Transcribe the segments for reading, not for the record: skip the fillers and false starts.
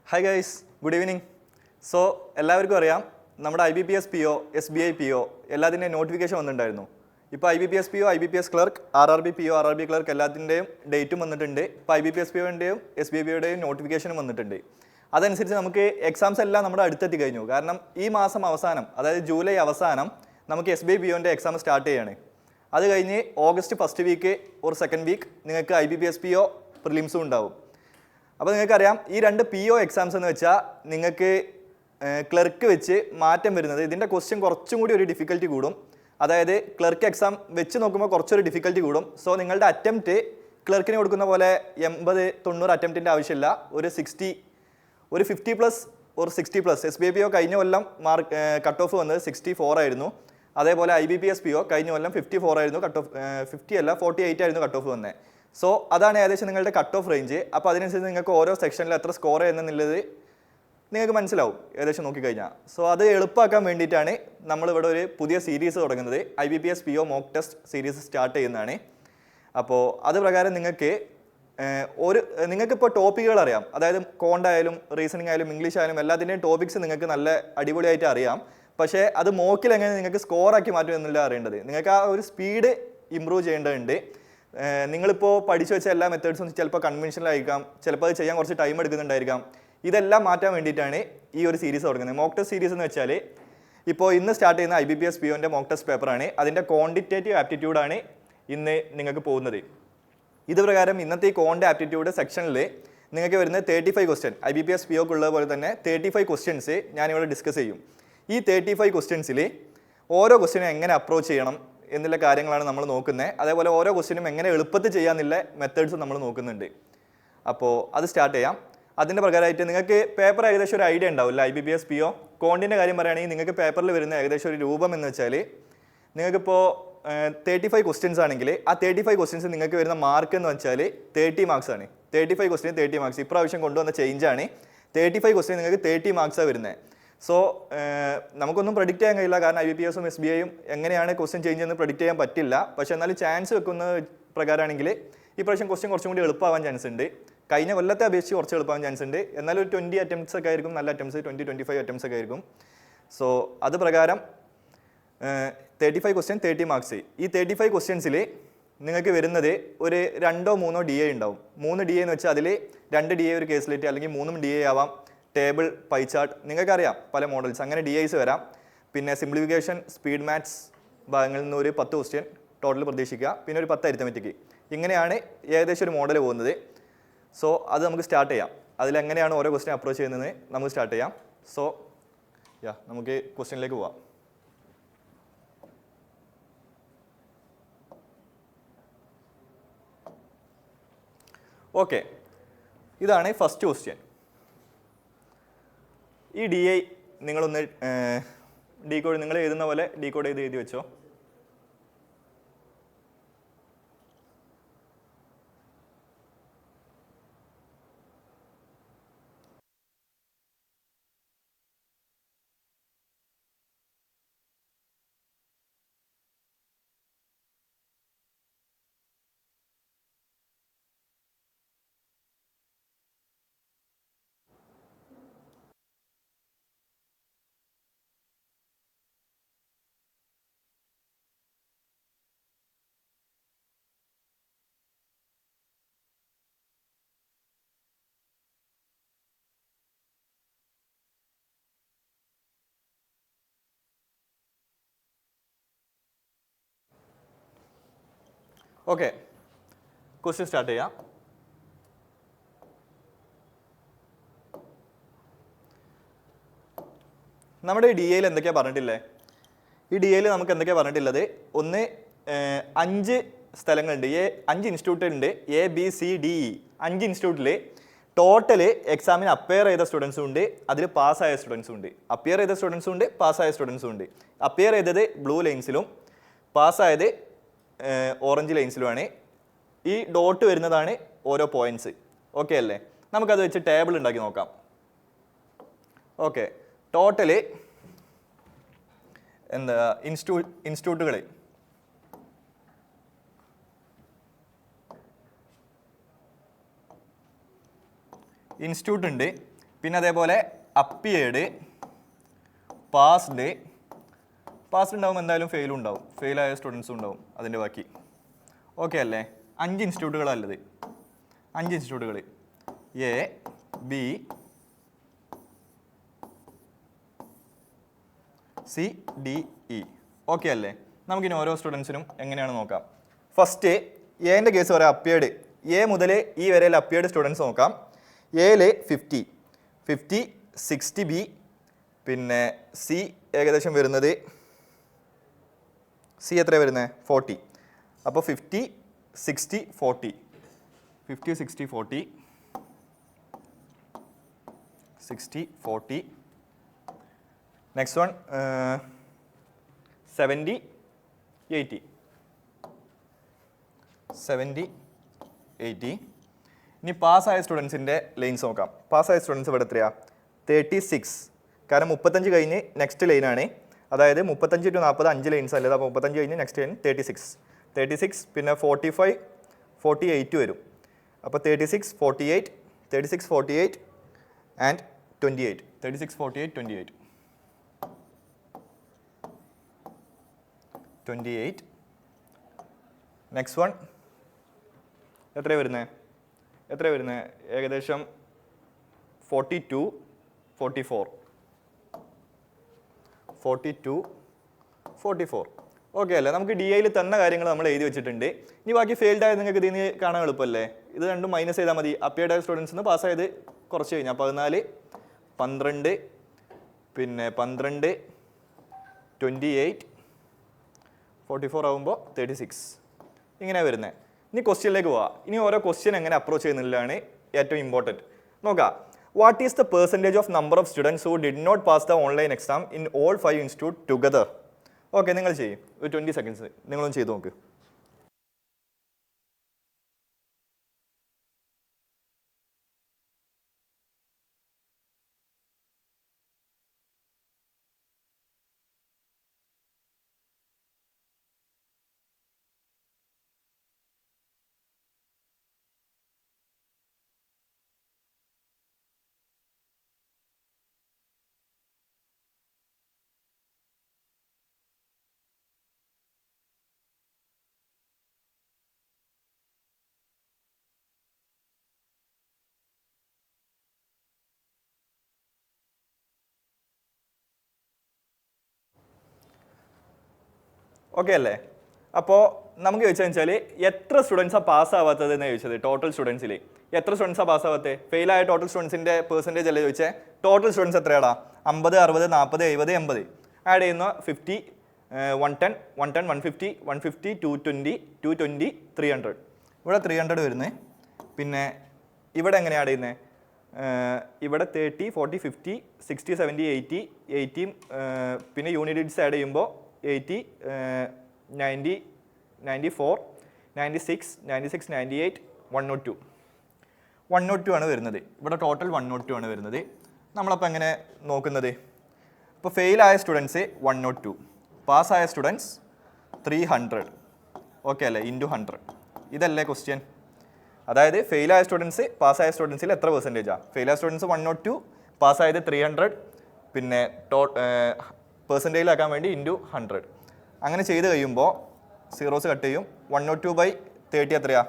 Hi guys, good evening. So എല്ലാവർക്കും അറിയാം, നമ്മുടെ IBPS PO, SBI PO എല്ലാത്തിൻ്റെയും നോട്ടിഫിക്കേഷൻ വന്നിട്ടുണ്ടായിരുന്നു. ഇപ്പോൾ IBPS PO, IBPS clerk, RRB PO, RRB clerk എല്ലാത്തിൻ്റെയും ഡേറ്റും വന്നിട്ടുണ്ട്. ഇപ്പോൾ IBPS POൻ്റെയും SBI POയുടെയും നോട്ടിഫിക്കേഷനും വന്നിട്ടുണ്ട്. അതനുസരിച്ച് നമുക്ക് എക്സാംസ് എല്ലാം നമ്മുടെ അടുത്തെത്തി കഴിഞ്ഞു. കാരണം ഈ മാസം അവസാനം, അതായത് ജൂലൈ അവസാനം നമുക്ക് SBI POൻ്റെ എക്സാം സ്റ്റാർട്ട് ചെയ്യാണ്. അത് കഴിഞ്ഞ് ഓഗസ്റ്റ് ഫസ്റ്റ് വീക്ക് ഒരു സെക്കൻഡ് വീക്ക് നിങ്ങൾക്ക് IBPS PO പ്രിലിംസും ഉണ്ടാവും. അപ്പോൾ നിങ്ങൾക്കറിയാം, ഈ രണ്ട് PO എക്സാംസ് എന്ന് വെച്ചാൽ നിങ്ങൾക്ക് ക്ലർക്ക് വെച്ച് മാറ്റം വരുന്നത്, ഇതിൻ്റെ ക്വസ്റ്റ്യൻ കുറച്ചും കൂടി ഒരു ഡിഫിക്കൽറ്റി കൂടും. അതായത് ക്ലർക്ക് എക്സാം വെച്ച് നോക്കുമ്പോൾ കുറച്ചൊരു ഡിഫിക്കൽറ്റി കൂടും. സോ നിങ്ങളുടെ അറ്റംപ്റ്റ് ക്ലർക്കിന് കൊടുക്കുന്ന പോലെ 80-90 അറ്റംപ്റ്റിൻ്റെ ആവശ്യമില്ല. ഒരു 50+ ഒരു 60+. SBI PO കഴിഞ്ഞ കൊല്ലം കട്ട് ഓഫ് വന്നത് 64 ആയിരുന്നു. അതേപോലെ IBPS PO കഴിഞ്ഞ കൊല്ലം 54 ആയിരുന്നു കട്ട് ഓഫ്, 50 അല്ല 48 ആയിരുന്നു കട്ട് ഓഫ് വന്നത്. സോ അതാണ് ഏകദേശം നിങ്ങളുടെ കട്ട് ഓഫ് റേഞ്ച്. അപ്പോൾ അതിനനുസരിച്ച് നിങ്ങൾക്ക് ഓരോ സെക്ഷനിൽ എത്ര സ്കോർ ചെയ്യുന്നുള്ളത് നിങ്ങൾക്ക് മനസ്സിലാവും ഏകദേശം നോക്കിക്കഴിഞ്ഞാൽ. സോ അത് എളുപ്പമാക്കാൻ വേണ്ടിയിട്ടാണ് നമ്മളിവിടെ ഒരു പുതിയ സീരീസ് തുടങ്ങുന്നത്. IBPS PO mock test series start ചെയ്യുന്നതാണ്. അപ്പോൾ അത് പ്രകാരം നിങ്ങൾക്കിപ്പോൾ ടോപ്പിക്കുകൾ അറിയാം. അതായത് കോണ്ടായാലും റീസണിങ് ആയാലും ഇംഗ്ലീഷ് ആയാലും എല്ലാത്തിൻ്റെയും ടോപ്പിക്സ് നിങ്ങൾക്ക് നല്ല അടിപൊളിയായിട്ട് അറിയാം. പക്ഷേ അത് മോക്കിൽ എങ്ങനെ നിങ്ങൾക്ക് സ്കോറാക്കി മാറ്റും എന്നുള്ള അറിയേണ്ടത്. നിങ്ങൾക്ക് ആ ഒരു സ്പീഡ് ഇമ്പ്രൂവ് ചെയ്യേണ്ടതുണ്ട്. നിങ്ങളിപ്പോൾ പഠിച്ചു വെച്ച എല്ലാ മെത്തേഡ്സും ചിലപ്പോൾ കൺവെൻഷനിലായിരിക്കാം, ചിലപ്പോൾ അത് ചെയ്യാൻ കുറച്ച് ടൈം എടുക്കുന്നുണ്ടായിരിക്കാം. ഇതെല്ലാം മാറ്റാൻ വേണ്ടിയിട്ടാണ് ഈ ഒരു സീരീസ് തുടങ്ങുന്നത്. മോക്ക് ടെസ്റ്റ് സീരീസ് എന്ന് വെച്ചാൽ ഇപ്പോൾ ഇന്ന് സ്റ്റാർട്ട് ചെയ്യുന്ന IBPS POൻ്റെ മോക്ക് ടെസ്റ്റ് പേപ്പറാണ്. അതിൻ്റെ ക്വാണ്ടിറ്റേറ്റീവ് ആപ്റ്റിറ്റ്യൂഡാണ് ഇന്ന് നിങ്ങൾക്ക് പോകുന്നത്. ഇത് പ്രകാരം ഇന്നത്തെ ഈ ക്വാണ്ട് ആപ്റ്റിറ്റ്യൂഡ് സെക്ഷനിൽ നിങ്ങൾക്ക് വരുന്നത് 35 ക്വസ്റ്റ്യൻ. IBPS POക്കുള്ളത് പോലെ തന്നെ 35 ക്വസ്റ്റ്യൻസ് ഞാനിവിടെ ഡിസ്കസ് ചെയ്യും. ഈ 35 ക്വസ്റ്റ്യൻസിൽ ഓരോ ക്വസ്റ്റ്യനും എങ്ങനെ അപ്രോച്ച് ചെയ്യണം എന്നുള്ള കാര്യങ്ങളാണ് നമ്മൾ നോക്കുന്നത്. അതേപോലെ ഓരോ ക്വസ്റ്റ്യനും എങ്ങനെ എളുപ്പത്തിൽ ചെയ്യാമെന്നുള്ള മെത്തേഡ്സ് നമ്മൾ നോക്കുന്നുണ്ട്. അപ്പോൾ അത് സ്റ്റാർട്ട് ചെയ്യാം. അതിൻ്റെ പ്രകാരമായിട്ട് നിങ്ങൾക്ക് പേപ്പർ ഏകദേശം ഒരു ഐഡിയ ഉണ്ടാവില്ല. IBPS PO കോണ്ടിൻ്റെ കാര്യം പറയുകയാണെങ്കിൽ നിങ്ങൾക്ക് പേപ്പറിൽ വരുന്ന ഏകദേശം ഒരു രൂപം എന്ന് വെച്ചാൽ, നിങ്ങൾക്കിപ്പോൾ 35 ക്വസ്റ്റ്യൻസ് ആണെങ്കിൽ ആ 35 ക്വസ്റ്റ്യൻസ് നിങ്ങൾക്ക് വരുന്ന മാർക്ക് എന്ന് വെച്ചാൽ 30 മാർക്സ് ആണ്. 35 ക്വസ്റ്റ്യൻ 30 മാർക്സ്. ഇപ്രാവശ്യം കൊണ്ടുവന്ന ചേഞ്ചാണ്. 35 ക്വസ്റ്റ്യൻ നിങ്ങൾക്ക് 30 മാർക്സാണ് വരുന്നത്. സോ നമുക്കൊന്നും പ്രഡിക്റ്റ് ചെയ്യാൻ കഴിയില്ല, കാരണം IBPSും SBIയും എങ്ങനെയാണ് ക്വസ്റ്റ്യൻ ചേഞ്ച് എന്ന് പ്രഡിക്റ്റ് ചെയ്യാൻ പറ്റില്ല. പക്ഷേ എന്നാലും ചാൻസ് വെക്കുന്ന പ്രകാരമാണെങ്കിൽ ഈ പ്രാവശ്യം ക്വസ്റ്റ്യൻ കുറച്ചും കൂടി എളുപ്പമാവാൻ ചാൻസ് ഉണ്ട്. കഴിഞ്ഞ കൊല്ലത്തെ അപേക്ഷിച്ച് കുറച്ച് എളുപ്പമാവാൻ ചാൻസ് ഉണ്ട്. എന്നാലും ഒരു 20 അറ്റംപ്റ്റ്സ് ഒക്കെ ആയിരിക്കും നല്ല അറ്റംപ്റ്റ്സ്, 20-25 അറ്റംപ്റ്റ്സ് ഒക്കെ ആയിരിക്കും. സോ അത് പ്രകാരം 35 ക്വസ്റ്റ്യൻ 30 മാർക്സ്. ഈ 35 ക്വസ്റ്റ്യൻസിൽ നിങ്ങൾക്ക് വരുന്നത് ഒരു 2-3 DA ഉണ്ടാവും. 3 DA എന്ന് വെച്ചാൽ അതിൽ 2 DA ഒരു കേസിലേറ്റ്, അല്ലെങ്കിൽ 3 DA ആവാം. ടേബിൾ, പൈ ചാർട്ട്, നിങ്ങൾക്കറിയാം പല മോഡൽസ്, അങ്ങനെ DIs വരാം. പിന്നെ സിംപ്ലിഫിക്കേഷൻ, സ്പീഡ് മാത്സ് ഭാഗങ്ങളിൽ നിന്ന് ഒരു 10 ക്വസ്റ്റ്യൻ ടോട്ടൽ പ്രതീക്ഷിക്കുക. പിന്നെ ഒരു 10 അരിത്തമെറ്റിക്. ഇങ്ങനെയാണ് ഏകദേശം ഒരു മോഡൽ പോകുന്നത്. സോ അത് നമുക്ക് സ്റ്റാർട്ട് ചെയ്യാം. അതിലെങ്ങനെയാണ് ഓരോ ക്വസ്റ്റ്യൻ അപ്രോച്ച് ചെയ്യുന്നത് നമുക്ക് സ്റ്റാർട്ട് ചെയ്യാം. സോ നമുക്ക് ക്വസ്റ്റ്യനിലേക്ക് പോവാം. ഓക്കെ, ഇതാണ് ഫസ്റ്റ് ക്വസ്റ്റ്യൻ. ഈ DI നിങ്ങളൊന്ന് ഡീകോഡ്, നിങ്ങൾ എഴുതുന്ന പോലെ ഡീകോഡ് ചെയ്ത് എഴുതി വെച്ചോ. ഓക്കെ, ക്വസ്റ്റ്യൻ സ്റ്റാർട്ട് ചെയ്യാം. നമ്മുടെ ഈ DIയിൽ എന്തൊക്കെയാണ് പറഞ്ഞിട്ടില്ലേ? ഈ DIയിൽ നമുക്ക് എന്തൊക്കെയാണ് പറഞ്ഞിട്ടുള്ളത്? ഒന്ന്, 5 സ്ഥലങ്ങളുണ്ട്, 5 ഇൻസ്റ്റിറ്റ്യൂട്ട് ഉണ്ട്. ABCDE 5 ഇൻസ്റ്റിറ്റ്യൂട്ടിൽ ടോട്ടല് എക്സാമിന് അപ്പിയർ ചെയ്ത സ്റ്റുഡൻസും ഉണ്ട്, അതിൽ പാസ്സായ സ്റ്റുഡൻസും ഉണ്ട്. അപ്പിയർ ചെയ്ത സ്റ്റുഡൻസും ഉണ്ട്, പാസ്സായ സ്റ്റുഡൻസും ഉണ്ട്. അപ്പിയർ ചെയ്തത് ബ്ലൂ ലൈൻസിലും പാസ്സായത് ഓറഞ്ച് ലൈൻസിലുമാണ്. ഈ ഡോട്ട് വരുന്നതാണ് ഓരോ പോയിന്റ്സ്. ഓക്കെ അല്ലേ? നമുക്കത് വെച്ച് ടേബിൾ ഉണ്ടാക്കി നോക്കാം. ഓക്കെ, ടോട്ടല് ഇൻസ്റ്റിറ്റ്യൂട്ടുകൾ ഇൻസ്റ്റിറ്റ്യൂട്ട് ഉണ്ട്. പിന്നെ അതേപോലെ അപ്പിയേർഡ്, പാസ്ഡ്. പാസ്ഡ് ഉണ്ടാവും, എന്തായാലും ഫെയിലും ഉണ്ടാവും, ഫെയിലായ സ്റ്റുഡൻസും ഉണ്ടാവും അതിൻ്റെ ബാക്കി. ഓക്കെ അല്ലേ? 5 ഇൻസ്റ്റിറ്റ്യൂട്ടുകളല്ലത്, 5 ഇൻസ്റ്റിറ്റ്യൂട്ടുകൾ. A, B, C, D, E. Okay അല്ലേ? നമുക്കിനി ഓരോ സ്റ്റുഡൻസിനും എങ്ങനെയാണ് നോക്കാം. ഫസ്റ്റ് എൻ്റെ കേസ് പറയാം. അപ്പിയേർഡ് എ മുതൽ ഇ വരെയുള്ള അപ്പിയേർഡ് സ്റ്റുഡൻസ് നോക്കാം. എയിൽ 50, 60 ബി, പിന്നെ സി ഏകദേശം വരുന്നത്, സി എത്രയാണ് വരുന്നത്? 40. അപ്പോൾ 50, 60, 40. 50, 60, 40, 60, 40. Next one 70, 80. 70, 80. ഇനി പാസ്സായ സ്റ്റുഡൻസിൻ്റെ ലൈൻസ് നോക്കാം. പാസ്സായ സ്റ്റുഡൻസ് ഇവിടെ എത്രയാണ്? 36. കാരണം 35 കഴിഞ്ഞ് നെക്സ്റ്റ് ലൈനാണ്. അതായത് 35 to 40 5 ലൈൻസ് അല്ലത്. അപ്പോൾ 35 കഴിഞ്ഞ് നെക്സ്റ്റ് ലൈൻ 36. പിന്നെ 45, 48 വരും. അപ്പോൾ 36, 48, 36, 48 ആൻഡ് 28. 36, 48, 28. 28. നെക്സ്റ്റ് വൺ എത്രയാണ് വരുന്നത്? ഏകദേശം 42, 44. 42, 44. ഓക്കെ അല്ലേ? നമുക്ക് ഡി ഐയിൽ തന്ന കാര്യങ്ങൾ നമ്മൾ എഴുതി വെച്ചിട്ടുണ്ട്. ഇനി ബാക്കി ഫെയിൽഡ് ആയത് നിങ്ങൾക്ക് ഇതിന് കാണാൻ എളുപ്പമല്ലേ? ഇത് രണ്ടും മൈനസ് ചെയ്താൽ മതി. അപ്പിയർഡ് ആയ സ്റ്റുഡൻസിന് പാസ്സായത് കുറച്ച് കഴിഞ്ഞാൽ 14, 12, പിന്നെ 12, 28, 44 ആകുമ്പോൾ 36. ഇങ്ങനെയാണ് വരുന്നത്. ഇനി ക്വസ്റ്റ്യനിലേക്ക് പോവാം. ഇനി ഓരോ ക്വസ്റ്റ്യൻ എങ്ങനെ അപ്രോച്ച് ചെയ്യുന്നതിലാണ് ഏറ്റവും ഇമ്പോർട്ടൻറ്റ്. നോക്കാം. What is the percentage of number of students who did not pass the online exam in all 5 institute together? Okay, നിങ്ങൾ ചെയ്യും. ഒരു 20 സെക്കൻഡ്സ് നിങ്ങളൊന്ന് ചെയ്ത് നോക്ക്. ഓക്കെ അല്ലേ? അപ്പോൾ നമുക്ക് ചോദിച്ചാൽ വെച്ചാൽ എത്ര സ്റ്റുഡൻസാണ് പാസ്സാവാത്തത് എന്ന് ചോദിച്ചത്. ടോട്ടൽ സ്റ്റുഡൻസിൽ എത്ര സ്റ്റുഡൻസാണ് പാസ്സാവാത്തത്? ഫെയിലായ ടോട്ടൽ സ്റ്റുഡൻസിൻ്റെ പെർസെൻറ്റേജ് അല്ലേ ചോദിച്ചത്. Total students എത്രയാടാ? 50, 60, 40, 70, 80. ആഡ് ചെയ്യുന്ന 50, 110, 110, 150, 150, 220, 220, 300. ഇവിടെ 300 വരുന്നത്. പിന്നെ ഇവിടെ എങ്ങനെയാണ് ആഡ് ചെയ്യുന്നത്? ഇവിടെ 30, 40, 50, 60, 70, 80, 80. പിന്നെ യൂണിറ്റ്സ് ആഡ് ചെയ്യുമ്പോൾ 80, 90, 94, 96, 96, 98, 102. 102 ആണ് വരുന്നത്. ഇവിടെ ടോട്ടൽ 102 ആണ് വരുന്നത്. നമ്മളപ്പോൾ എങ്ങനെ നോക്കുന്നത്? ഇപ്പോൾ ഫെയിലായ സ്റ്റുഡൻസ് 102, പാസ്സായ സ്റ്റുഡൻസ് 300. ഓക്കെ അല്ലേ? ഇൻറ്റു 100. ഇതല്ലേ ക്വസ്റ്റ്യൻ? അതായത് ഫെയിലായ സ്റ്റുഡൻസ് പാസ്സായ സ്റ്റുഡൻസിൽ എത്ര പെർസെൻറ്റേജാണ്? ഫെയിലായ സ്റ്റുഡൻസ് 102, പാസ്സായത് 300, പിന്നെ പെർസെൻറ്റേജിലാക്കാൻ വേണ്ടി ഇൻറ്റു 100. അങ്ങനെ ചെയ്ത് കഴിയുമ്പോൾ സീറോസ് കട്ട് ചെയ്യും. 102/30 എത്രയാ?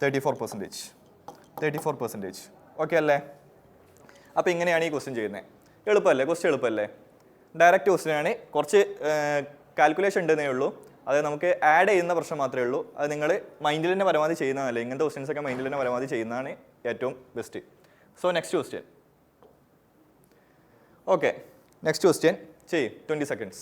34%. 34%. ഓക്കെ അല്ലേ? അപ്പോൾ ഇങ്ങനെയാണ് ഈ ക്വസ്റ്റ്യൻ ചെയ്യുന്നത്. എളുപ്പമല്ലേ? ക്വസ്റ്റ്യൻ എളുപ്പമല്ലേ? ഡയറക്റ്റ് ക്വസ്റ്റ്യനാണ്. കുറച്ച് കാൽക്കുലേഷൻ ഉണ്ടെന്നേ ഉള്ളൂ. അത് നമുക്ക് ആഡ് ചെയ്യുന്ന പ്രശ്നം മാത്രമേ ഉള്ളൂ. അത് നിങ്ങൾ മൈൻഡിൽ തന്നെ പരമാവധി ചെയ്യുന്നതല്ലേ. ഇങ്ങനത്തെ ക്വസ്റ്റ്യൻസ് ഒക്കെ മൈൻഡിൽ തന്നെ പരമാവധി ചെയ്യുന്നതാണ് ഏറ്റവും best. So next question. Okay, next question ചെയ്യും. 20 seconds.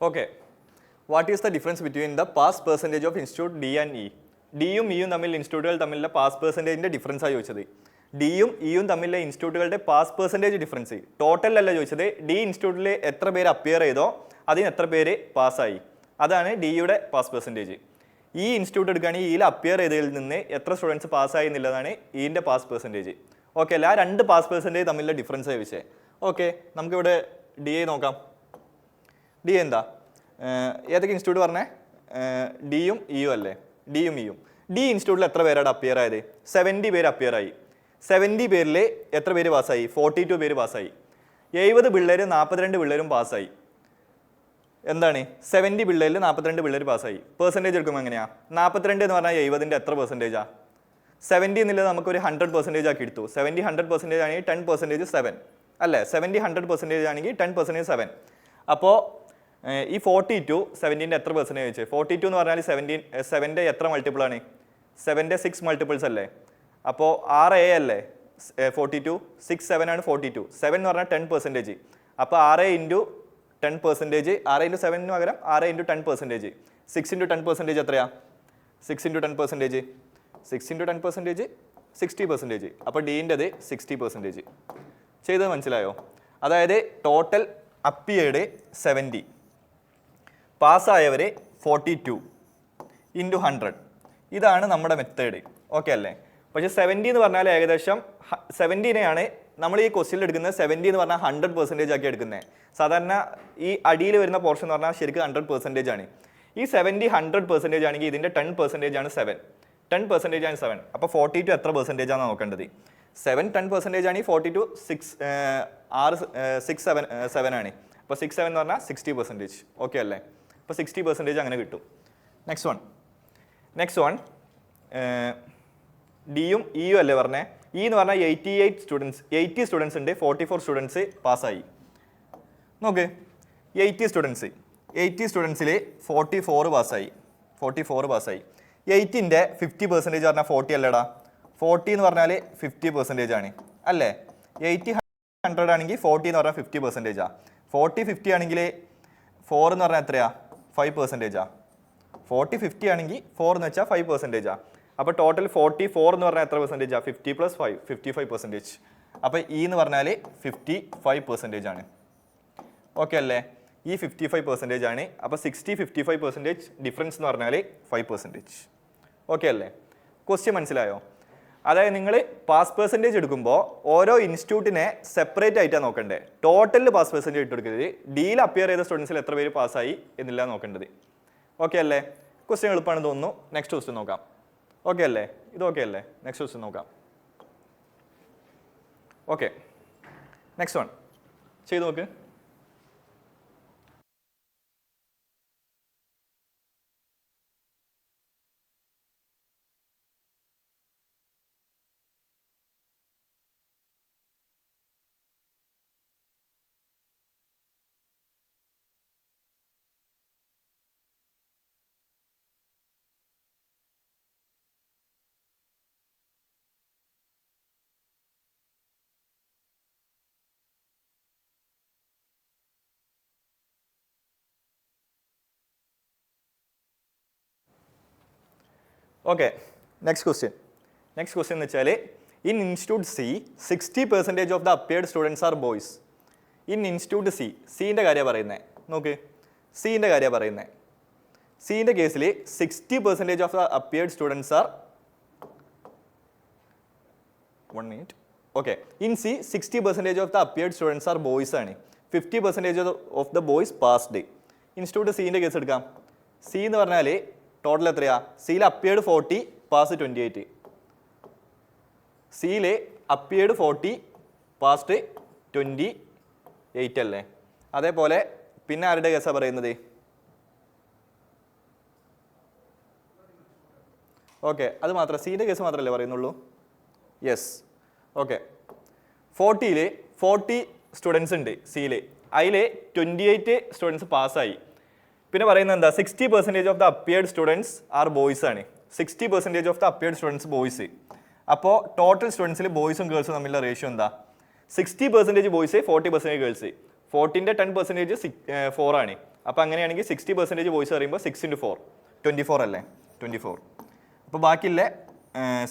Okay, what is the difference between the pass percentage of institute D and E? ഡിയും ഇയും തമ്മിൽ ഇൻസ്റ്റിറ്റ്യൂട്ടുകൾ തമ്മിലുള്ള പാസ് പെർസെൻറ്റേജിൻ്റെ ഡിഫറൻസാണ് ചോദിച്ചത്. ഡിയും ഇയും തമ്മിലുള്ള ഇൻസ്റ്റിറ്റ്യൂട്ടുകളുടെ പാസ് പെർസെൻറ്റേജ് ഡിഫറൻസ് ടോട്ടൽ അല്ല ചോദിച്ചത്. ഡി ഇൻസ്റ്റിറ്റ്യൂട്ടിൽ എത്ര പേര് അപ്പിയർ ചെയ്തോ അതിന് എത്ര പേര് പാസ്സായി, അതാണ് ഡിയുടെ പാസ് പെർസെൻറ്റേജ്. ഈ ഇൻസ്റ്റിറ്റ്യൂട്ട് എടുക്കുകയാണെങ്കിൽ ഇയിൽ അപ്പിയർ ചെയ്തതിൽ നിന്ന് എത്ര സ്റ്റുഡൻസ് പാസ്സായി എന്നുള്ളതാണ് ഈൻ്റെ പാസ് പെർസെൻറ്റേജ്. ഓക്കെ അല്ല, ആ രണ്ട് പാസ് പെർസെൻറ്റേജ് തമ്മിലുള്ള ഡിഫറൻസ് ചോദിച്ചത്. ഓക്കെ, നമുക്കിവിടെ ഡി എ നോക്കാം. ഡി എന്താ, ഏതൊക്കെ ഇൻസ്റ്റിറ്റ്യൂട്ട് പറഞ്ഞേ? ഡിയും ഇയും അല്ലേ? ഡിയും ഇയും. ഡി ഇൻസ്റ്റിറ്റ്യൂട്ടിൽ എത്ര പേരാണ് അപ്പിയർ ആയത്? 70 പേര് അപ്പിയർ ആയി. 70 പേരിൽ എത്ര പേര് പാസ്സായി? 42 പേര് പാസ്സായി. 70 പിള്ളേരും 42 പിള്ളേരും പാസ്സായി. എന്താണ് 70 പിള്ളേരിൽ 42 പിള്ളേർ പാസ്സായി. പെർസെൻറ്റേജ് എടുക്കുമ്പോൾ എങ്ങനെയാ? 42 എന്ന് പറഞ്ഞാൽ 70ൻ്റെ എത്ര പെർസെൻറ്റേജാ? 70 എന്നുള്ളത് നമുക്കൊരു 100% ആക്കി എടുത്തു. 70 100% ആണെങ്കിൽ 10% 7 അല്ലേ? 70 100% ആണെങ്കിൽ 10% 7. അപ്പോൾ ഈ 42 70ൻ്റെ എത്ര പെർസെൻറ്റേജ് ചോദിച്ചത്? 42 എന്ന് പറഞ്ഞാൽ 7ൻ്റെ എത്ര മൾട്ടിപ്പിൾ ആണ്? 7ൻ്റെ 6 മൾട്ടിപ്പിൾസ് അല്ലേ? അപ്പോൾ 6A അല്ലേ 42? 6 7 ആണ് 42. 7 എന്ന് പറഞ്ഞാൽ 10%. അപ്പോൾ 6 ഇൻറ്റു 10%, 6 ഇൻറ്റു 7 പകരം 6 ഇൻറ്റു 10%. 6 ഇൻറ്റു 10% എത്രയാ? 6 ഇൻറ്റു 10%, 6 ഇൻറ്റു 10% 60%. അപ്പോൾ ഡീൻ്റെത് 60%. ചെയ്തത് മനസ്സിലായോ? അതായത് ടോട്ടൽ അപ്പിയേർഡ് 70, പാസ്സായവർ 42 ഇൻറ്റു 100. ഇതാണ് നമ്മുടെ മെത്തേഡ്. ഓക്കെ അല്ലേ? പക്ഷേ 70 എന്ന് പറഞ്ഞാൽ ഏകദേശം 70നെയാണ് നമ്മൾ ഈ ക്വസ്റ്റ്യനിൽ എടുക്കുന്നത്. 70 എന്ന് പറഞ്ഞാൽ 100% ആക്കി എടുക്കുന്നത്. സാധാരണ ഈ അടിയിൽ വരുന്ന പോർഷൻ എന്ന് പറഞ്ഞാൽ ശരിക്കും 100% ആണ്. ഈ 70 100% ആണെങ്കിൽ ഇതിൻ്റെ 10% ആണ് 7. 10% ആണ് 7. അപ്പോൾ 42 എത്ര പെർസെൻറ്റേജ് ആണ് നോക്കേണ്ടത്? 7 10% ആണെങ്കിൽ 42 7 ആണ്. അപ്പോൾ 6 7 എന്ന് പറഞ്ഞാൽ 60%. ഓക്കെ അല്ലേ? അപ്പോൾ 60% അങ്ങനെ കിട്ടും. നെക്സ്റ്റ് വൺ ഡിയും ഇയും അല്ലേ പറഞ്ഞേ? ഇ എന്ന് പറഞ്ഞാൽ 80 സ്റ്റുഡൻസ് ഉണ്ട്, 44 സ്റ്റുഡൻസ് പാസ്സായി. നോക്ക്, 80 സ്റ്റുഡൻസിൽ 44 പാസ്സായി. 8ൻ്റെ 50% പറഞ്ഞാൽ 40 അല്ലേടാ? 40 എന്ന് പറഞ്ഞാൽ 50% ആണ് അല്ലേ? 80 100 ആണെങ്കിൽ 40 എന്ന് പറഞ്ഞാൽ 50%. 40 50 ആണെങ്കിൽ 4 എന്ന് പറഞ്ഞാൽ എത്രയാ? 5%. 40 50 ആണെങ്കിൽ 4 എന്ന് വെച്ചാൽ 5%. അപ്പോൾ ടോട്ടൽ 44 എന്ന് പറഞ്ഞാൽ എത്ര പെർസെൻറ്റേജാ? 50 + 5 55%. അപ്പോൾ ഇ എന്ന് പറഞ്ഞാൽ 55% ആണ്. ഓക്കെ അല്ലേ? ഈ 55% ആണ്. അപ്പോൾ 60-55% ഡിഫറൻസ് എന്ന് പറഞ്ഞാൽ 5%. ഓക്കെ അല്ലേ? ക്വസ്റ്റ്യൻ മനസ്സിലായോ? അതായത് നിങ്ങൾ പാസ് പെർസെൻറ്റേജ് എടുക്കുമ്പോൾ ഓരോ ഇൻസ്റ്റിറ്റ്യൂട്ടിനെ സെപ്പറേറ്റ് ആയിട്ടാണ് നോക്കേണ്ടത്. ടോട്ടലിൽ പാസ് പെർസെൻറ്റേജ് ഇട്ടെടുക്കരുത്. ഡിയിൽ അപ്പിയർ ചെയ്ത സ്റ്റുഡൻസിൽ എത്ര പേര് പാസ്സായി എന്നില്ല നോക്കേണ്ടത്. ഓക്കെ അല്ലേ? ക്വസ്റ്റ്യൻ എളുപ്പമാണെന്ന് തോന്നുന്നു. നെക്സ്റ്റ് ക്വസ്റ്റ്യൻ നോക്കാം. ഓക്കെ അല്ലേ? ഇത് ഓക്കെ അല്ലേ? നെക്സ്റ്റ് ക്വസ്റ്റ്യൻ നോക്കാം. ഓക്കെ, നെക്സ്റ്റ് വൺ ചെയ്ത് നോക്ക്. ഓക്കെ, നെക്സ്റ്റ് ക്വസ്റ്റ്യൻ എന്ന് വെച്ചാൽ in institute C 60% of the appeared students are boys. In institute സിൻ്റെ കാര്യമാണ് പറയുന്നത്. നോക്ക്, സിൻ്റെ കാര്യമാണ് പറയുന്നത്. സിൻ്റെ കേസിൽ 60% of the appeared students are 1 minute. Okay, in C 60% of the appeared students are boys ആണ്. 50% of the boys passed. Institute സിൻ്റെ കേസ് എടുക്കാം. സി എന്ന് പറഞ്ഞാൽ ടോട്ടൽ എത്രയാ? സിയിൽ അപ്പിയർഡ് 40, പാസ് 28. സിയിൽ അപ്പിയർഡ് 40, പാസ്റ്റ് 28 അല്ലേ? അതേപോലെ പിന്നെ ആരുടെ കേസാണ് പറയുന്നത്? ഓക്കെ, അത് മാത്രം സിയുടെ കേസ് മാത്രമല്ലേ പറയുന്നുള്ളൂ? യെസ്. ഓക്കെ, 40 സ്റ്റുഡൻസ് ഉണ്ട് സിയിൽ. അതിൽ 28 സ്റ്റുഡൻസ് പാസ്സായി. പിന്നെ പറയുന്നത് എന്താ? 60% of the appeared students are boys ആണ്. 60% of the appeared students boys. അപ്പോൾ ടോട്ടൽ സ്റ്റുഡൻസിൽ ബോയ്സും ഗേൾസും തമ്മിലുള്ള റേഷ്യോ എന്താ? 60% ബോയ്സ്, 40% ഗേൾസ്. 40ൻ്റെ 10% 4 ആണ്. അപ്പോൾ അങ്ങനെയാണെങ്കിൽ 60% ബോയ്സ് പറയുമ്പോൾ 6 into 4 24 അല്ലേ 24. അപ്പോൾ ബാക്കിയുള്ള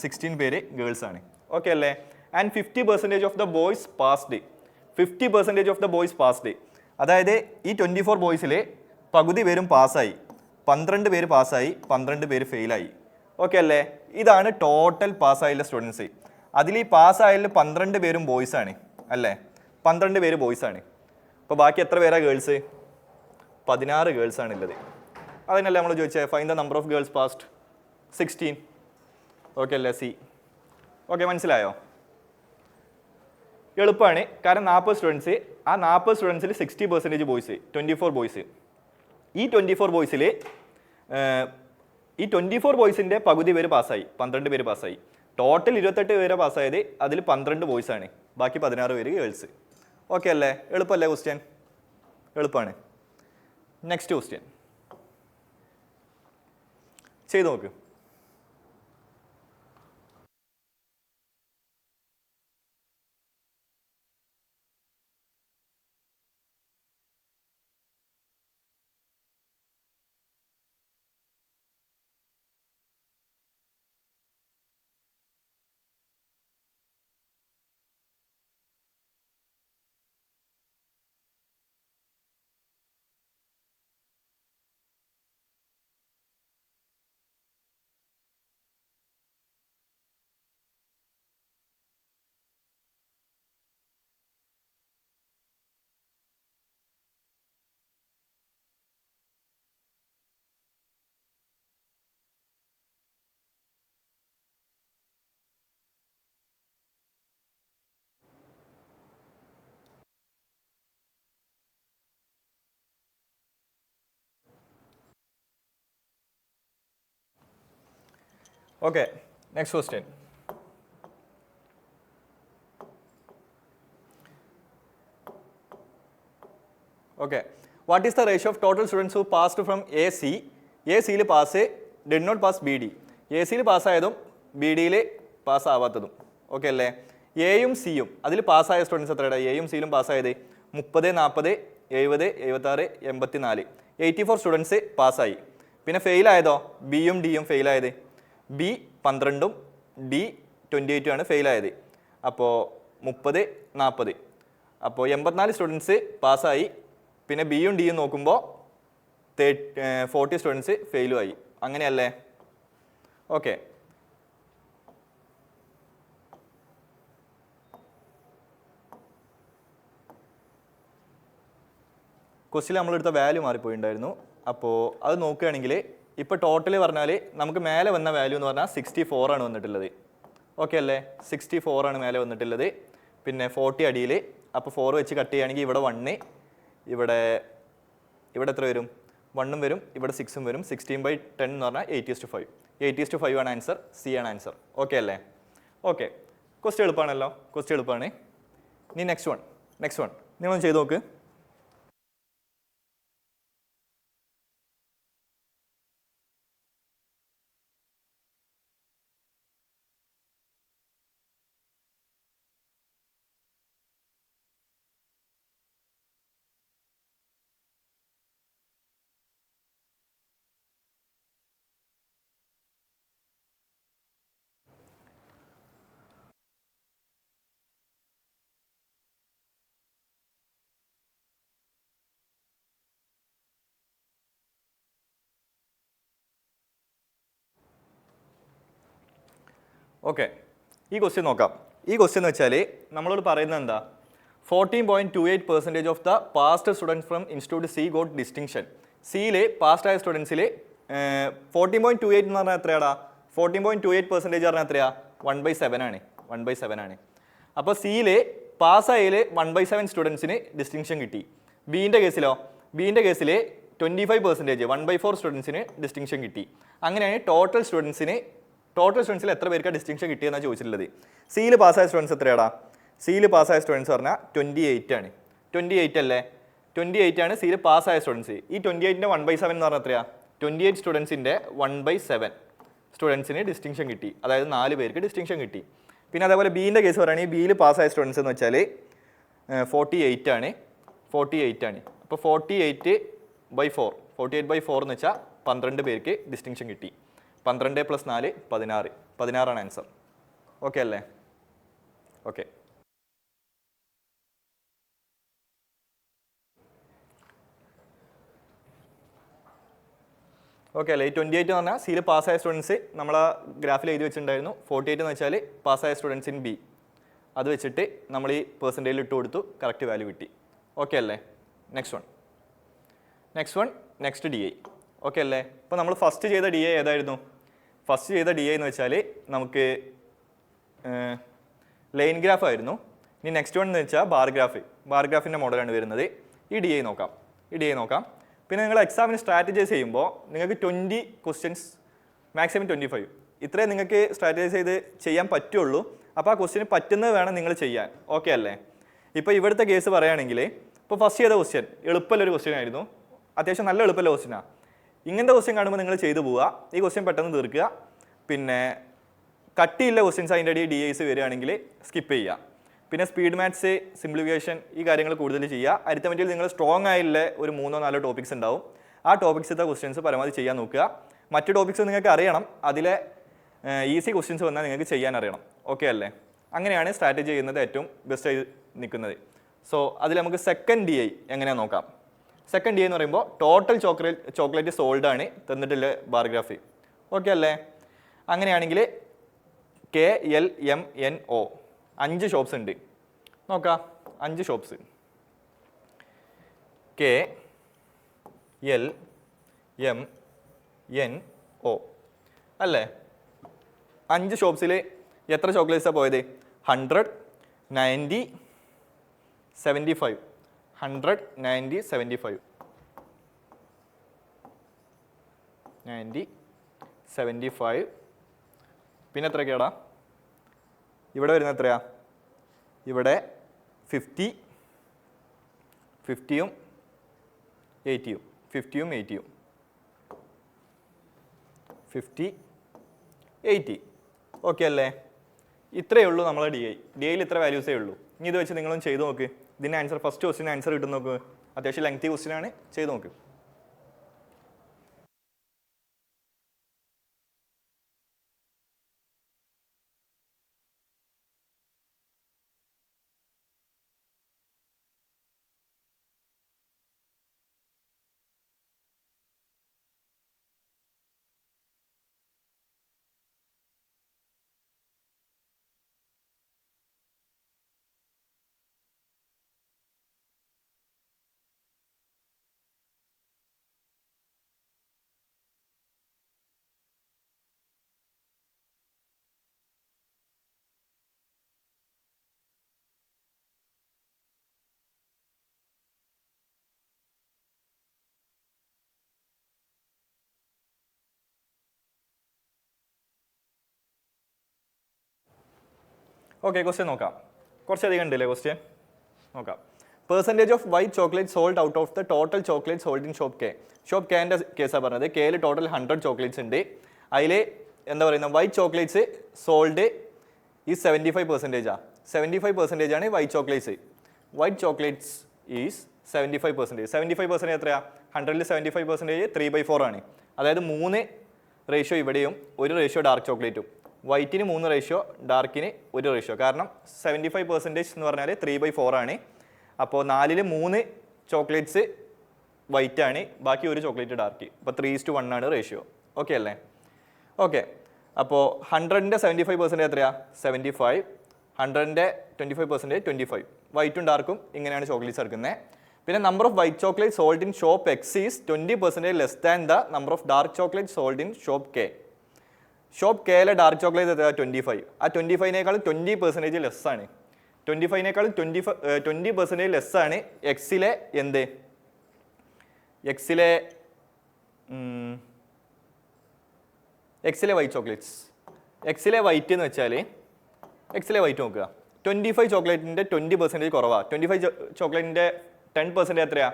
16 പേര് ഗേൾസ് ആണ്. ഓക്കെ അല്ലേ? And 50% of the boys passed. 50% of the boys passed. അതായത് ഈ 24 ബോയ്സിൽ പകുതി പേരും പാസ്സായി, 12 പേര് പാസ്സായി, 12 പേര് ഫെയിലായി. ഓക്കെ അല്ലേ? ഇതാണ് ടോട്ടൽ പാസ്സായുള്ള സ്റ്റുഡൻസ്. അതിൽ ഈ പാസ്സായാലും 12 പേരും ബോയ്സ് ആണ് അല്ലേ? 12 പേര് ബോയ്സ് ആണ്. അപ്പോൾ ബാക്കി എത്ര പേരാ ഗേൾസ്? 16 ഗേൾസ് ആണ് ഉള്ളത്. അതിനല്ലേ നമ്മൾ ചോദിച്ചത് find the number of girls passed 16. Okay അല്ലേ? സി. ഓക്കെ, മനസ്സിലായോ? എളുപ്പമാണ്. കാരണം 40 സ്റ്റുഡൻസ്, ആ 40 സ്റ്റുഡൻസിൽ 60% ബോയ്സ്, 24 ബോയ്സ്. ഈ 24 ബോയ്സിൽ ഈ 24 ബോയ്സിൻ്റെ പകുതി പേര് പാസ്സായി, 12 പേര് പാസ്സായി. ടോട്ടൽ 28 പേരെ പാസ്സായത്, അതിൽ 12 ബോയ്സ് ആണ്, ബാക്കി 16 പേര് ഗേൾസ്. ഓക്കെ അല്ലേ? എളുപ്പമല്ലേ ക്വസ്റ്റ്യൻ? എളുപ്പമാണ്. നെക്സ്റ്റ് ക്വസ്റ്റ്യൻ ചെയ്ത് നോക്ക്. Okay, next question. Okay, what is the ratio of total students who passed from AC? AC യിൽ pass, did not pass BD. AC യിൽ പാസ്സായതും BD യിൽ പാസ് ആവാത്തതും. ഓക്കെ അല്ലേ? എയും സിയും അതിൽ പാസ്സായ സ്റ്റുഡൻസ് എത്രയാണ്? എയും സിയിലും പാസ്സായത് 30, 40, 70, 76, 84. 84 സ്റ്റുഡൻസ് പാസ്സായി. പിന്നെ ഫെയിൽ ആയതോ? ബിയും ഡിയും ഫെയിൽ ആയത്. ബി 12ഉം ഡി 28 ആണ് ഫെയിൽ ആയത്. അപ്പോൾ 30, 40. അപ്പോൾ 84 സ്റ്റുഡൻസ് പാസ്സായി. പിന്നെ ബിയും ഡിയും നോക്കുമ്പോൾ 40 സ്റ്റുഡൻസ് ഫെയിലും ആയി. അങ്ങനെയല്ലേ? ഓക്കെ, ക്വസ്റ്റിൽ നമ്മളെടുത്ത വാല്യൂ മാറിപ്പോയിട്ടുണ്ടായിരുന്നു. അപ്പോൾ അത് നോക്കുകയാണെങ്കിൽ ഇപ്പോൾ ടോട്ടൽ പറഞ്ഞാൽ നമുക്ക് മേലെ വന്ന വാല്യൂ എന്ന് പറഞ്ഞാൽ 64 ആണ് വന്നിട്ടുള്ളത്. ഓക്കെ അല്ലേ? 64 ആണ് മേലെ വന്നിട്ടുള്ളത്. പിന്നെ 40 അടിയിൽ. അപ്പോൾ 4 വെച്ച് കട്ട് ചെയ്യുകയാണെങ്കിൽ ഇവിടെ 1, ഇവിടെ എത്ര വരും? 1ഉം വരും, ഇവിടെ 6ഉം വരും. 16/10 എന്ന് പറഞ്ഞാൽ 8:5. 8:5 ആണ് ആൻസർ. സി ആണ് ആൻസർ. ഓക്കെ അല്ലേ? ഓക്കെ, ക്വസ്റ്റ്യൻ എളുപ്പമാണല്ലോ. ക്വസ്റ്റ്യൻ എളുപ്പമാണ്. ഇനി നെക്സ്റ്റ് വൺ നിങ്ങളൊന്ന് ചെയ്ത് നോക്ക്. ഓക്കെ, ഈ ക്വസ്റ്റ്യൻ നോക്കാം. ഈ ക്വസ്റ്റ്യൻ എന്ന് വെച്ചാൽ നമ്മളോട് പറയുന്നത് എന്താ? 14.28% of the past students from institute C got distinction. സിയിൽ പാസ്റ്റ് ആയ സ്റ്റുഡൻസിൽ 14.28 എന്ന് പറഞ്ഞാൽ എത്രയാടാ? 14.28% പറഞ്ഞാൽ എത്രയാ? 1/7 ആണ്. 1/7 ആണ്. അപ്പോൾ സിയിൽ പാസ്സായതിൽ 1/7 സ്റ്റുഡൻസിന് ഡിസ്റ്റിങ്ഷൻ കിട്ടി. ബീൻ്റെ കേസിലോ? ബീൻ്റെ കേസിൽ 25%, 1/4 സ്റ്റുഡൻസിന് ഡിസ്റ്റിങ്ഷൻ കിട്ടി. അങ്ങനെയാണ് ടോട്ടൽ സ്റ്റുഡൻസിൽ എത്ര പേർക്ക് ഡിസ്റ്റിങ്ഷൻ കിട്ടിയെന്നാണ് ചോദിച്ചിട്ടുള്ളത്. സിയിൽ പാസ്സായ സ്റ്റുഡൻസ് എത്രയാടാ? സിയിൽ പാസ്സായ സ്റ്റുഡൻസ് പറഞ്ഞാൽ 28 ആണ്. 28 അല്ലേ? 28 ആണ് സിയിൽ പാസ്സായ സ്റ്റുഡൻസ്. ഈ 28ൻ്റെ 1/7 എന്ന് പറഞ്ഞാൽ എത്രയാ? 28 സ്റ്റുഡൻസിൻ്റെ 1/7 സ്റ്റുഡൻസിന് ഡിസ്റ്റിങ്ഷൻ കിട്ടി. അതായത് 4 പേർക്ക് ഡിസ്റ്റിങ്ഷൻ കിട്ടി. പിന്നെ അതേപോലെ ബീൻ്റെ കേസ് പറയുകയാണെങ്കിൽ ബിയിൽ പാസ്സായ സ്റ്റുഡൻസ് എന്ന് വെച്ചാൽ 48 ആണ്. 48 ആണ്. അപ്പോൾ 48 48/4 എന്ന് വെച്ചാൽ 12 പേർക്ക് ഡിസ്റ്റിങ്ഷൻ കിട്ടി. 12 + 4 16. 16 ആണ് ആൻസർ. ഓക്കെ അല്ലേ? ഓക്കെ. ഓക്കെ അല്ലേ? ഈ 28 എന്ന് പറഞ്ഞാൽ സിയിൽ പാസ്സായ സ്റ്റുഡൻസ് നമ്മൾ ആ ഗ്രാഫിൽ എഴുതി വെച്ചിട്ടുണ്ടായിരുന്നു. 48 എന്ന് വെച്ചാൽ പാസ്സായ സ്റ്റുഡൻസ് ഇൻ ബി. അത് വെച്ചിട്ട് നമ്മൾ ഈ പെർസെൻറ്റേജിൽ ഇട്ട് കൊടുത്തു, കറക്റ്റ് വാല്യൂ കിട്ടി. ഓക്കെ അല്ലേ? Next D I. ഓക്കെ അല്ലേ? ഇപ്പോൾ നമ്മൾ ഫസ്റ്റ് ചെയ്ത ഡി ഐ ഏതായിരുന്നു? ഫസ്റ്റ് ചെയ്ത ഡി ഐ എന്ന് വെച്ചാൽ നമുക്ക് ലൈൻ ഗ്രാഫ് ആയിരുന്നു. ഇനി നെക്സ്റ്റ് വൺ എന്ന് വെച്ചാൽ ബാർ ഗ്രാഫിൻ്റെ മോഡലാണ് വരുന്നത്. ഈ ഡി ഐ നോക്കാം. പിന്നെ നിങ്ങൾ എക്സാമിന് സ്ട്രാറ്റജൈസ് ചെയ്യുമ്പോൾ നിങ്ങൾക്ക് 20 ക്വസ്റ്റ്യൻസ്, മാക്സിമം 25, ഇത്രയും നിങ്ങൾക്ക് സ്ട്രാറ്റജൈസ് ചെയ്ത് ചെയ്യാൻ പറ്റുള്ളൂ. അപ്പോൾ ആ ക്വസ്റ്റ്യന് പറ്റുന്നത് വേണം നിങ്ങൾ ചെയ്യാൻ. ഓക്കെ അല്ലേ? ഇപ്പോൾ ഇവിടുത്തെ കേസ് പറയുകയാണെങ്കിൽ, ഇപ്പോൾ ഫസ്റ്റ് ചെയ്ത ക്വസ്റ്റ്യൻ എളുപ്പമുള്ളൊരു ക്വസ്റ്റ്യൻ ആയിരുന്നു, അത്യാവശ്യം നല്ല എളുപ്പമുള്ള ക്വസ്റ്റ്യനാണ്. ഇങ്ങനത്തെ ക്വസ്റ്റ്യൻ കാണുമ്പോൾ നിങ്ങൾ ചെയ്തു പോവുക, ഈ ക്വസ്റ്റ്യൻ പെട്ടെന്ന് തീർക്കുക. പിന്നെ കട്ടിയുള്ള ക്വസ്റ്റ്യൻസ് അതിൻ്റെ അടിയിൽ DIs വരികയാണെങ്കിൽ സ്കിപ്പ് ചെയ്യുക. പിന്നെ സ്പീഡ് മാത്സ്, സിംപ്ലിഫിക്കേഷൻ, ഈ കാര്യങ്ങൾ കൂടുതൽ ചെയ്യുക. അരിത്തമെറ്റിക്കിൽ നിങ്ങൾ സ്ട്രോങ് ആയിട്ടുള്ള ഒരു 3-4 ടോപ്പിക്സ് ഉണ്ടാവും. ആ ടോപ്പിക്സിലത്തെ ക്വസ്റ്റ്യൻസ് പരമാവധി ചെയ്യാൻ നോക്കുക. മറ്റ് ടോപ്പിക്സ് നിങ്ങൾക്ക് അറിയണം, അതിലെ ഈസി ക്വസ്റ്റ്യൻസ് വന്നാൽ നിങ്ങൾക്ക് ചെയ്യാൻ അറിയണം. ഓക്കെ അല്ലേ? അങ്ങനെയാണ് സ്ട്രാറ്റജി ചെയ്യുന്നത് ഏറ്റവും ബെസ്റ്റ് ആയി നിൽക്കുന്നത്. സോ അതിൽ നമുക്ക് സെക്കൻഡ് DI എങ്ങനെയാണെന്ന് നോക്കാം. സെക്കൻഡ് DI എന്ന് പറയുമ്പോൾ ടോട്ടൽ ചോക്ലേറ്റ് സോൾഡ് ആണ് തന്നിട്ടുള്ള ബാർ ഗ്രാഫ്. ഓക്കെ അല്ലേ? അങ്ങനെയാണെങ്കിൽ KLMNO 5 ഷോപ്സ് ഉണ്ട്. നോക്കാം, 5 ഷോപ്സ്. KLMNO അല്ലേ? 5 ഷോപ്സിൽ എത്ര ചോക്ലേറ്റ്സാണ് പോയത്? 100, 90, 75. 100, 90, 75. 90, 75. പിന്നെ എത്രയൊക്കെയാടാ ഇവിടെ വരുന്നത്? എത്രയാ ഇവിടെ? 50, 50, 80. 50, 80. 50, 80. ഓക്കെ അല്ലേ? ഇത്രയേ ഉള്ളൂ നമ്മളെ DI ഇത്ര വാല്യൂസേ ഉള്ളൂ. ഇനി ഇത് വെച്ച് നിങ്ങളൊന്ന് ചെയ്ത് നോക്ക്. ഇതിൻ്റെ ആൻസർ, ഫസ്റ്റ് ക്വസ്റ്റിന് ആൻസർ കിട്ടും നോക്ക്. അത്യാവശ്യം ലെങ്തി ക്വസ്റ്റ്യൻ ആണ്, ചെയ്ത് നോക്ക്. ഓക്കെ, ക്വസ്റ്റ്യൻ നോക്കാം. കുറച്ചധികം ഉണ്ടല്ലേ ക്വസ്റ്റ്യൻ? നോക്കാം. Percentage of white chocolate sold out of the total chocolate sold in shop K. Shop കെൻ്റെ കേസാണ് പറഞ്ഞത്. കെയിൽ ടോട്ടൽ 100 ചോക്ലേറ്റ്സ് ഉണ്ട്. അതിൽ എന്താ പറയുന്നത്, വൈറ്റ് ചോക്ലേറ്റ്സ് സോൾഡ് ഈ 75%. 75% ആണ് white chocolates. White chocolates is 75%. 75% എത്രയാ? 100ൽ 75% 3/4 ആണ്. അതായത് 3 റേഷ്യോ ഇവിടെയും 1 റേഷ്യോ ഡാർക്ക് ചോക്ലേറ്റും. വൈറ്റിന് 3 റേഷ്യോ, ഡാർക്കിന് 1 റേഷ്യോ. കാരണം 75% എന്ന് പറഞ്ഞാൽ 3/4 ആണ്. അപ്പോൾ 4ൽ 3 ചോക്ലേറ്റ്സ് വൈറ്റ് ആണ്, ബാക്കി 1 ചോക്ലേറ്റ് ഡാർക്ക്. അപ്പോൾ 3:1 ആണ് റേഷ്യോ. ഓക്കെ അല്ലേ? ഓക്കെ. അപ്പോൾ 100ൻ്റെ 75% എത്രയാ? 75. 100ൻ്റെ 25% 25. വൈറ്റും ഡാർക്കും ഇങ്ങനെയാണ് ചോക്ലേറ്റ്സ് എടുക്കുന്നത്. പിന്നെ number of white chocolate sold in shop X is 20% less than the number of dark chocolate sold in shop K. Shop കെയിലെ ഡാർക്ക് ചോക്ലേറ്റ് എത്ര? 25. ആ 25നേക്കാളും 20% ലെസ് ആണ്. 25നേക്കാളും 20% ലെസ് ആണ് എക്സിലെ എന്ത്? എക്സിലെ വൈറ്റ് ചോക്ലേറ്റ്സ്. എക്സിലെ വൈറ്റ് എന്ന് വെച്ചാൽ, എക്സിലെ വൈറ്റ് നോക്കുക. 25 ചോക്ലേറ്റിൻ്റെ 20% കുറവാണ്. 25 ചോക്ലേറ്റിൻ്റെ 10% എത്രയാ?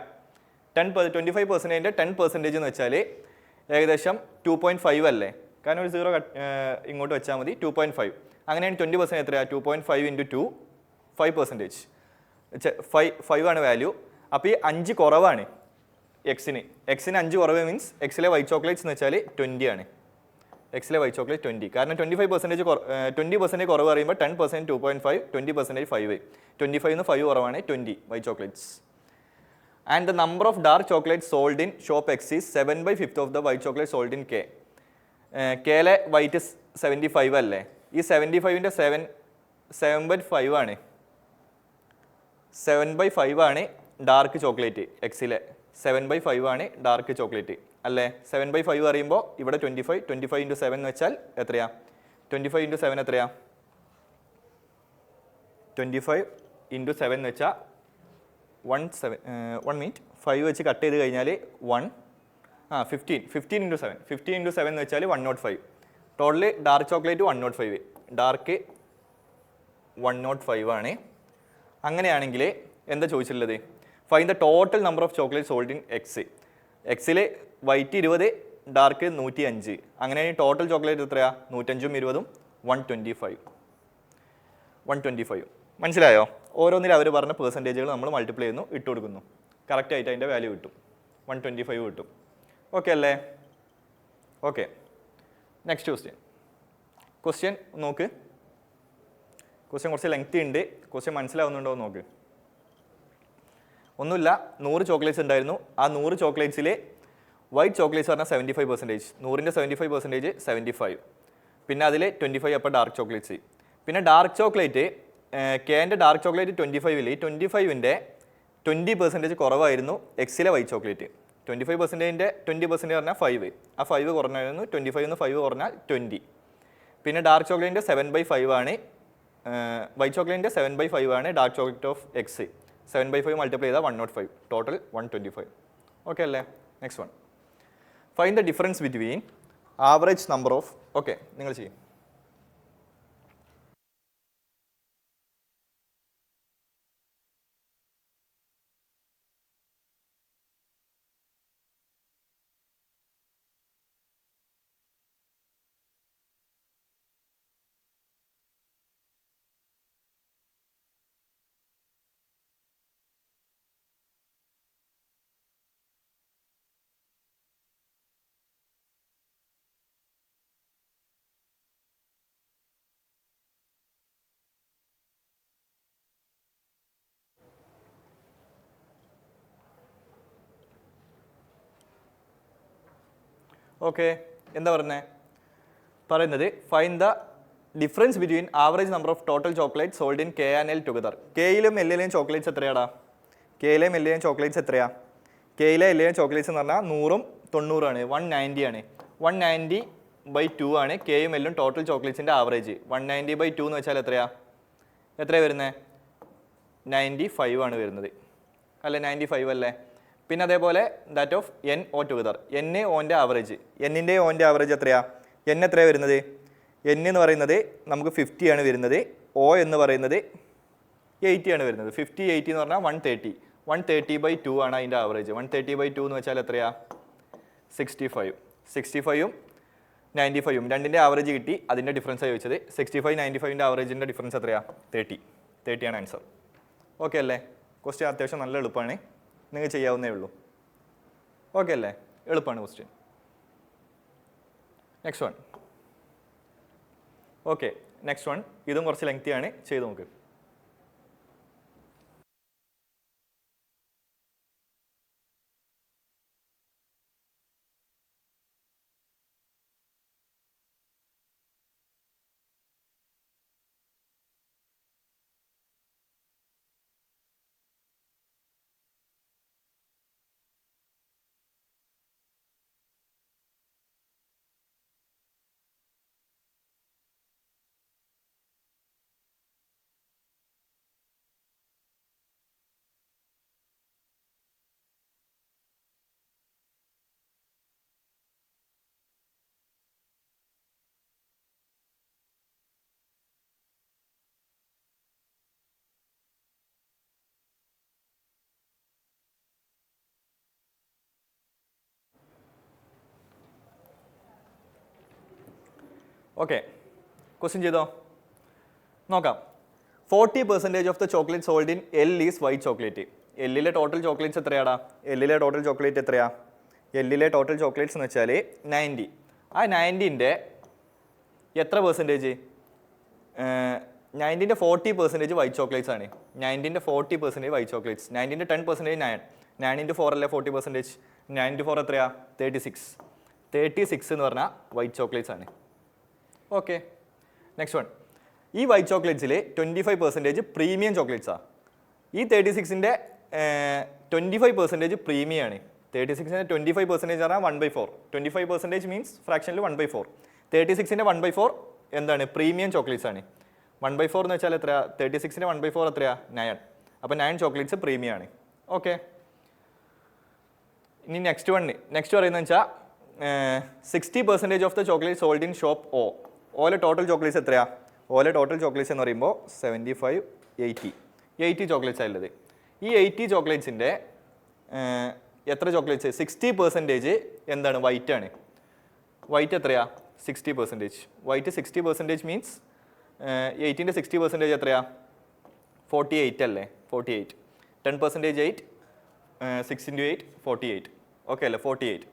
25%ൻ്റെ 10% എന്ന് വെച്ചാൽ ഏകദേശം 2.5 അല്ലേ? കാരണം ഒരു 0 ഇങ്ങോട്ട് വെച്ചാൽ മതി. 2.5. അങ്ങനെയാണ് 20% എത്രയാ? 2.5 × 2 5%. 5 ആണ് വാല്യൂ. അപ്പോൾ ഈ 5 കുറവാണ്. എക്സിന് 5 കുറവ് മീൻസ് എക്സിലെ വൈറ്റ് ചോക്ലേറ്റ്സ് എന്ന് വെച്ചാൽ 20 ആണ്. എക്സിലെ വൈറ്റ് ചോക്ലേറ്റ് 20, കാരണം 25% 20% കുറവ് പറയുമ്പോൾ 10% 2.5, 20% 5. 25 5 കുറവാണ് 20 white chocolates. And the number of dark chocolate sold in shop X is 7/5 of the white chocolate sold in K. കെയിലെ വൈറ്റ് 75 അല്ലേ, ഈ 75ൻ്റെ 7/5 ആണ്. 7/5 ആണ് ഡാർക്ക് ചോക്ലേറ്റ് എക്സിലെ. 7/5 ആണ് ഡാർക്ക് ചോക്ലേറ്റ് അല്ലേ. 7/5 പറയുമ്പോൾ ഇവിടെ 25 × 7 എന്ന് വെച്ചാൽ എത്രയാ? 25 × 7 എത്രയാ? 25 × 7 എന്ന് വെച്ചാൽ 1 മിനിറ്റ് 5 വെച്ച് കട്ട് ചെയ്ത് കഴിഞ്ഞാൽ 15 × 7. 15 × 7 എന്ന് വെച്ചാൽ 105. ടോട്ടല് ഡാർക്ക് ചോക്ലേറ്റ് 105, ഡാർക്ക് 105 ആണ്. അങ്ങനെയാണെങ്കിൽ എന്താ ചോദിച്ചിട്ടുള്ളത്? Find the total number of chocolate sold in X. എക്സിൽ വൈറ്റ് 20, ഡാർക്ക് 105. അങ്ങനെയാണെങ്കിൽ ടോട്ടൽ ചോക്ലേറ്റ് എത്രയാ? 105 × 20 125. മനസ്സിലായോ? ഓരോന്നിലും അവർ പറഞ്ഞ പെർസെൻറ്റേജുകൾ നമ്മൾ മൾട്ടിപ്ലൈ ചെയ്യുന്നു, ഇട്ട് കൊടുക്കുന്നു. കറക്റ്റായിട്ട് അതിൻ്റെ വാല്യൂ കിട്ടും. 125 കിട്ടും. ഓക്കെ അല്ലേ? ഓക്കെ, നെക്സ്റ്റ് ക്വസ്റ്റ്യൻ നോക്ക്. ക്വസ്റ്റ്യൻ കുറച്ച് ലെങ്തി ഉണ്ട്. ക്വസ്റ്റ്യൻ മനസ്സിലാവുന്നുണ്ടോ എന്ന് നോക്ക്. ഒന്നുമില്ല, 100 ചോക്ലേറ്റ്സ് ഉണ്ടായിരുന്നു. ആ 100 ചോക്ലേറ്റ്സിൽ വൈറ്റ് ചോക്ലേറ്റ്സ് പറഞ്ഞാൽ 75%. 100ൻ്റെ 75% 75. പിന്നെ അതിൽ 25 അപ്പോൾ ഡാർക്ക് ചോക്ലേറ്റ്സ്. പിന്നെ ഡാർക്ക് ചോക്ലേറ്റ് കെൻ്റെ ഡാർക്ക് ചോക്ലേറ്റ് 25ൽ 25ൻ്റെ 20% കുറവായിരുന്നു എക്സിലെ വൈറ്റ് ചോക്ലേറ്റ്. 25%ൻ്റെ 20% പറഞ്ഞാൽ 5. ആ 5 കുറഞ്ഞായിരുന്നു. 25 ന്ന് 5 കുറഞ്ഞാൽ 20. പിന്നെ ഡാർക്ക് ചോക്ലേറ്റിൻ്റെ 7/5 ആണ്. വൈറ്റ് ചോക്ലേറ്റിൻ്റെ 7/5 ആണ് dark chocolate of X. 7/5 multiply ചെയ്താൽ 105. ടോട്ടൽ 125. ഓക്കെ അല്ലേ? Next one, find the difference between average number of. Okay, നിങ്ങൾ ചെയ്യും. ഓക്കെ, എന്താ പറയുന്നത് find the difference between average number of total chocolate sold in K and L together. കെയിലും എല്ലിലെയും chocolates എത്രയാടാ? കെയിലെയും എല്ലിലെയും ചോക്ലേറ്റ്സ് എത്രയാ? കെയിലെ എല്ലിലെയും ചോക്ലേറ്റ്സ് എന്ന് പറഞ്ഞാൽ 100ഉം 90 ആണ്. 190 ആണ്. 190/2 ആണ് കെയും എല്ലും ടോട്ടൽ ചോക്ലേറ്റ്സിൻ്റെ ആവറേജ്. 190/2 എന്ന് വെച്ചാൽ എത്രയാ വരുന്നത്? 95 ആണ് വരുന്നത് അല്ലേ? 95 അല്ലേ? പിന്നെ അതേപോലെ that of N O together. N ഓൻ്റെ ആവറേജ്, എന്നിൻ്റെ ഓൻ്റെ ആവറേജ് എത്രയാ? എൻ എത്രയാണ് വരുന്നത്? എൻ എന്ന് പറയുന്നത് നമുക്ക് 50 ആണ് വരുന്നത്. ഒ എന്ന് പറയുന്നത് 80 ആണ് വരുന്നത്. 50 80 എന്ന് പറഞ്ഞാൽ 130. 130/2 ആണ് അതിൻ്റെ ആവറേജ്. 130/2 എന്ന് വെച്ചാൽ എത്രയാ? 65. 65ഉം 95ഉം രണ്ടിൻ്റെ ആവറേജ് കിട്ടി. അതിൻ്റെ ഡിഫറൻസ് ആണ് ചോദിച്ചത്. 65 95ൻ്റെ ആവറേജിൻ്റെ ഡിഫറൻസ് എത്രയാ? 30 ആണ് ആൻസർ. ഓക്കെ അല്ലേ? ക്വസ്റ്റ്യൻ അത്യാവശ്യം നല്ല എളുപ്പമാണ്, നിങ്ങൾക്ക് ചെയ്യാവുന്നേ ഉള്ളൂ. ഓക്കെ അല്ലേ? എളുപ്പമാണ് question. Next one. Okay, next one. ഇതും കുറച്ച് ലെങ്തിയാണ്, ചെയ്ത് നോക്ക്. ഓക്കെ, ക്വസ്റ്റ്യൻ ചെയ്തോ? നോക്കാം. 40% of the chocolate sold in L is white chocolate. എല്ലിലെ ടോട്ടൽ ചോക്ലേറ്റ്സ് എത്രയാടാ? എല്ലിലെ ടോട്ടൽ ചോക്ലേറ്റ് എത്രയാ? എല്ലിലെ ടോട്ടൽ ചോക്ലേറ്റ്സ് എന്ന് വെച്ചാൽ 90. ആ 90ൻ്റെ എത്ര പെർസെൻറ്റേജ്? 90ൻ്റെ 40% വൈറ്റ് ചോക്ലേറ്റ്സ് ആണ്. 90ൻ്റെ 40% വൈറ്റ് ചോക്ലേറ്റ്സ്. 90ൻ്റെ 10% 9. 9 × 4 അല്ലേ 40%? 9 × 4 എത്രയാ? 36. 36 എന്ന് പറഞ്ഞാൽ വൈറ്റ് ചോക്ലേറ്റ്സ് ആണ്. Okay, next one. ഈ വൈറ്റ് ചോക്ലേറ്റ്സിൽ 25% പ്രീമിയം ചോക്ലേറ്റ്സാണ്. ഈ 36ൻ്റെ 25% പ്രീമിയം ആണ്. 36ൻ്റെ 25% പറഞ്ഞാൽ 1/4. 25% മീൻസ് ഫ്രാക്ഷനിൽ 1/4. 36ൻ്റെ 1/4 എന്താണ്? പ്രീമിയം ചോക്ലേറ്റ്സ് ആണ്. 1/4 എന്ന് വെച്ചാൽ എത്രയാ? 36ൻ്റെ 1/4 എത്രയാ? 9. അപ്പോൾ 9 ചോക്ലേറ്റ്സ് പ്രീമിയം ആണ്. ഓക്കെ, ഇനി നെക്സ്റ്റ് പറയുന്നത് വെച്ചാൽ 60% of the chocolate sold in shop O. ഓലെ ടോട്ടൽ ചോക്ലേറ്റ്സ് എത്രയാ? ഓലെ ടോട്ടൽ ചോക്ലേറ്റ്സ് എന്ന് പറയുമ്പോൾ 75, 80 ചോക്ലേറ്റ്സ് ആയുള്ളത്. ഈ 80 ചോക്ലേറ്റ്സിൻ്റെ എത്ര ചോക്ലേറ്റ്സ്? 60% എന്താണ്? വൈറ്റ് ആണ്. വൈറ്റ് എത്രയാ? 60%. വൈറ്റ് 60% മീൻസ് 8ൻ്റെ 60% എത്രയാ? 48 അല്ലേ? 48. 10% 8, 6 × 8 48. ഓക്കെ അല്ലേ? 48.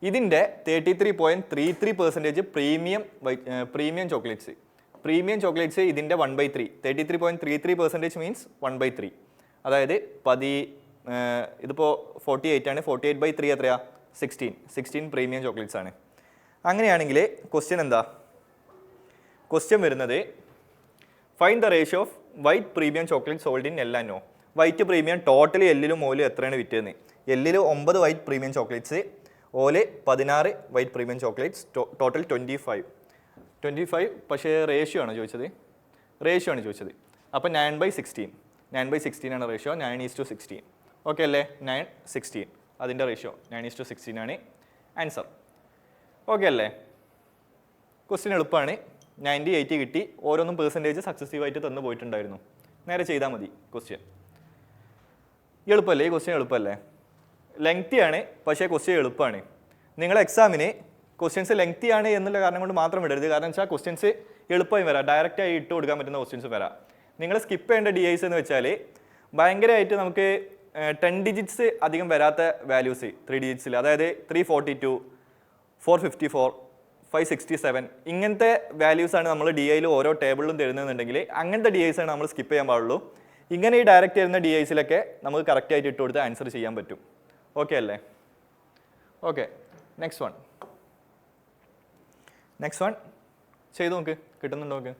ഇതിൻ്റെ 33.33% പ്രീമിയം ചോക്ലേറ്റ്സ്. പ്രീമിയം ചോക്ലേറ്റ്സ് ഇതിൻ്റെ 1/3. 33.33% മീൻസ് 1/3. അതായത് ഇതിപ്പോൾ 48 ആണ്. 48/3 എത്രയാ? 16 പ്രീമിയം ചോക്ലേറ്റ്സ് ആണ്. അങ്ങനെയാണെങ്കിൽ ക്വസ്റ്റ്യൻ എന്താ? ക്വസ്റ്റ്യൻ വരുന്നത് find the ratio of white premium chocolate sold in L and O. White premium totally എല്ലിലും ഓലും എത്രയാണ് വിറ്റതെന്ന്. എല്ലിൽ 9 വൈറ്റ് പ്രീമിയം ചോക്ലേറ്റ്സ്, ഓല് 16 വൈറ്റ് പ്രീമിയം ചോക്ലേറ്റ്സ്, ടോട്ടൽ 25. പക്ഷേ റേഷ്യോ ആണ് ചോദിച്ചത്. അപ്പോൾ 9/16. 9/16 ആണ് റേഷ്യോ. 9:16. ഓക്കെ അല്ലേ? 9:16 അതിൻ്റെ റേഷ്യോ 9:16 ആണ് ആൻസർ. ഓക്കെ അല്ലേ? ക്വസ്റ്റ്യൻ എളുപ്പമാണ്. 90, 80 കിട്ടി. ഓരോന്നും പെർസെൻറ്റേജ് സക്സസീവായിട്ട് തന്നു പോയിട്ടുണ്ടായിരുന്നു. നേരെ ചെയ്താൽ മതി. ക്വസ്റ്റ്യൻ എളുപ്പമല്ലേ? ഈ ക്വസ്റ്റ്യൻ എളുപ്പമല്ലേ? ലെങ്തി ആണ്, പക്ഷേ ക്വസ്റ്റ്യൻ എളുപ്പമാണ്. നിങ്ങൾ എക്സാമിന് ക്വസ്റ്റ്യൻസ് ലെങ്തി ആണ് എന്നുള്ള കാരണം കൊണ്ട് മാത്രം വിടരുത്. കാരണം വെച്ചാൽ ക്വസ്റ്റ്യൻസ് എളുപ്പമായി വരാം. ഡയറക്റ്റായി ഇട്ട് കൊടുക്കാൻ പറ്റുന്ന ക്വസ്റ്റ്യൻസ് വരാം. നിങ്ങൾ സ്കിപ്പ് ചെയ്യേണ്ട DIs എന്ന് വെച്ചാൽ ഭയങ്കരമായിട്ട് നമുക്ക് 10 ഡിജിറ്റ്സ് അധികം വരാത്ത വാല്യൂസ് 3 ഡിജിറ്റ്സിൽ, അതായത് 342, 454, 567 ഇങ്ങനത്തെ വാല്യൂസാണ് നമ്മൾ DIയിൽ ഓരോ ടേബിളിലും തരുന്നതെന്നുണ്ടെങ്കിൽ അങ്ങനത്തെ DIs ആണ് നമ്മൾ സ്കിപ്പ് ചെയ്യാൻ പാടുള്ളൂ. ഇങ്ങനെ ഈ ഡയറക്റ്റ് തരുന്ന DIസിലൊക്കെ നമുക്ക് കറക്റ്റായിട്ട് ഇട്ട് കൊടുത്ത് ആൻസർ ചെയ്യാൻ പറ്റും. ഓക്കെ അല്ലേ? ഓക്കെ, നെക്സ്റ്റ് വൺ ചെയ്ത് നോക്ക്. കിട്ടുന്നുണ്ടോ നോക്ക്.